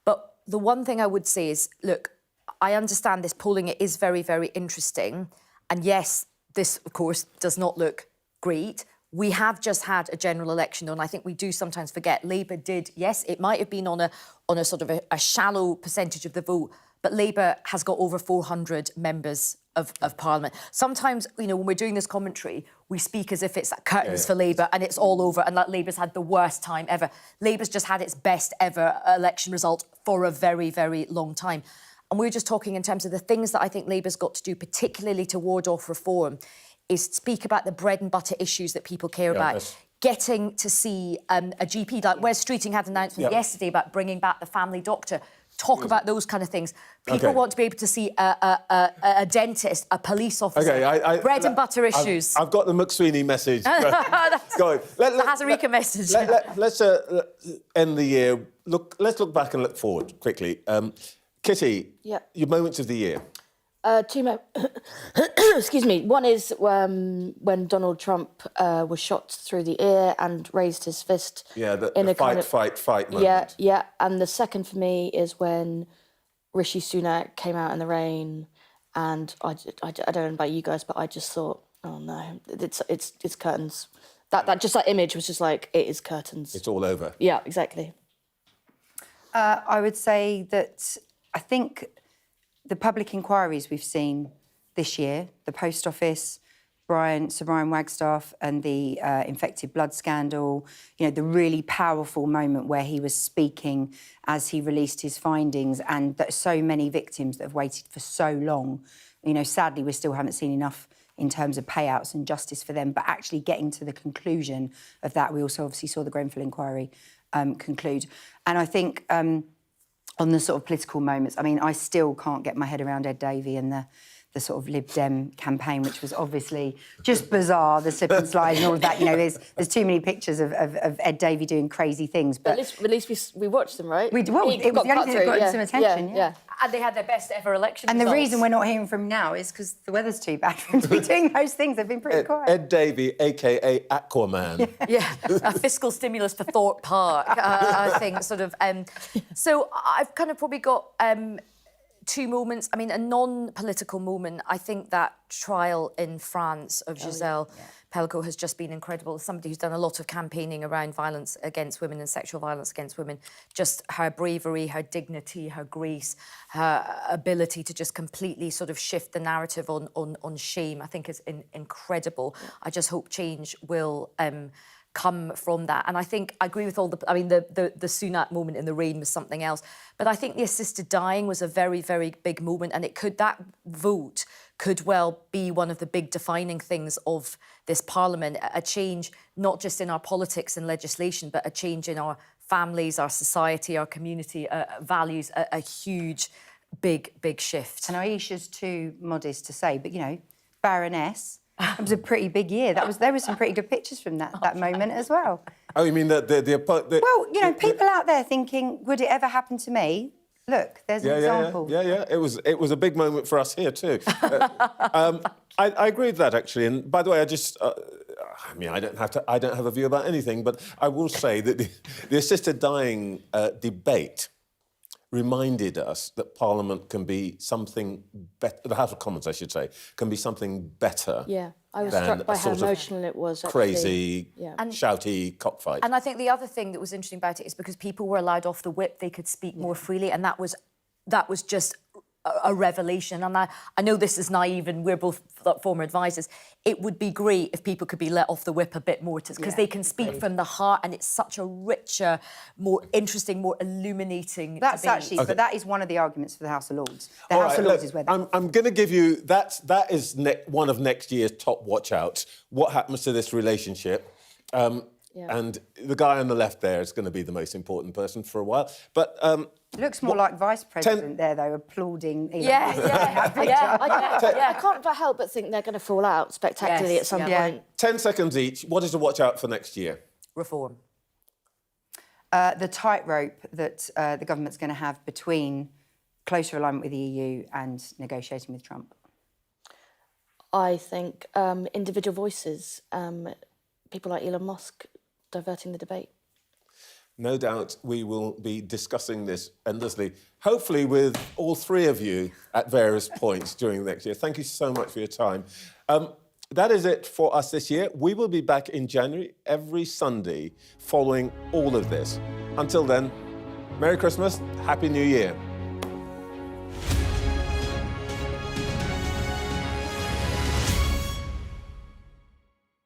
But the one thing I would say is, look, I understand this polling, it is very, very interesting. And yes, this, of course, does not look great. We have just had a general election, and I think we do sometimes forget. Labour did, yes, it might have been on a sort of a shallow percentage of the vote, but Labour has got over 400 members of Parliament. Sometimes, you know, when we're doing this commentary, we speak as if it's curtains for Labour and it's all over and that Labour's had the worst time ever. Labour's just had its best ever election result for a very, very long time. And we're just talking in terms of the things that I think Labour's got to do, particularly to ward off reform, is speak about the bread and butter issues that people care about. Getting to see a GP, like Wes Streeting had an announcement yesterday about bringing back the family doctor. Talk about those kind of things. People want to be able to see a dentist, a police officer. Bread and butter issues. I've got the McSweeney message. Go on. The Hazarika message. Let's end the year. Let's look back and look forward quickly. Kitty, your moments of the year. Excuse me. One is when Donald Trump was shot through the ear and raised his fist. Yeah, the fight moment. Yeah. And the second for me is when Rishi Sunak came out in the rain, and I don't know about you guys, but I just thought, oh no, it's curtains. That image was just like, it is curtains. It's all over. Yeah, exactly. I would say that I think the public inquiries we've seen this year, the Post Office, Sir Brian Wagstaff and the infected blood scandal, you know, the really powerful moment where he was speaking as he released his findings, and that so many victims that have waited for so long. You know, sadly, we still haven't seen enough in terms of payouts and justice for them, but actually getting to the conclusion of that. We also obviously saw the Grenfell inquiry conclude. And I think on the sort of political moments, I mean, I still can't get my head around Ed Davey and the sort of Lib Dem campaign, which was obviously just bizarre, the slip and slide and all of that. You know, there's too many pictures of Ed Davey doing crazy things. But at least we watched them, right? It was the only thing that got him some attention. Yeah. And they had their best ever election And results. the reason we're not hearing from him now is because the weather's too bad for him to be doing those things. They've been pretty quiet. Ed Davey, a.k.a. Aquaman. Yeah, a fiscal stimulus for Thorpe Park, I think, sort of. So I've kind of probably got two moments. I mean, a non-political moment. I think that trial in France of Giselle Pellico has just been incredible. Somebody who's done a lot of campaigning around violence against women and sexual violence against women. Just her bravery, her dignity, her grace, her ability to just completely sort of shift the narrative on shame, I think is incredible. I just hope change will come from that. And I think I agree with all the, I mean, the Sunak moment in the rain was something else. But I think the assisted dying was a very, very big moment. And that vote could well be one of the big defining things of this parliament, a change not just in our politics and legislation, but a change in our families, our society, our community values, a huge, big shift. And Ayesha's too modest to say, but, you know, Baroness, it was a pretty big year. There were some pretty good pictures from that moment as well. Oh, you mean the well, you know, people out there thinking, would it ever happen to me? Look, there's an example. Yeah. It was a big moment for us here too. I agree with that actually. And by the way, I mean, I don't have a view about anything, but I will say that the assisted dying debate reminded us that Parliament can be something better, the House of Commons, I should say, can be something better. Yeah, I was struck by how emotional it was. Crazy, shouty cockfight. And I think the other thing that was interesting about it is because people were allowed off the whip, they could speak more freely, and that was just a revelation. And I know this is naive, and we're both former advisors. It would be great if people could be let off the whip a bit more, because they can speak from the heart, and it's such a richer, more interesting, more illuminating That's debate. actually, but that is one of the arguments for the House of Lords. The House of Lords is where I'm going to give you, that is one of next year's top watch-outs. What happens to this relationship? And the guy on the left there is going to be the most important person for a while. But looks more like Vice President there, though, applauding. I can't help but think they're going to fall out spectacularly at some point. 10 seconds each. What is to watch out for next year? Reform. The tightrope that the government's going to have between closer alignment with the EU and negotiating with Trump. I think individual voices, people like Elon Musk, diverting the debate. No doubt we will be discussing this endlessly, hopefully with all three of you at various points during the next year. Thank you so much for your time. That is it for us this year. We will be back in January every Sunday following all of this. Until then, Merry Christmas, Happy New Year.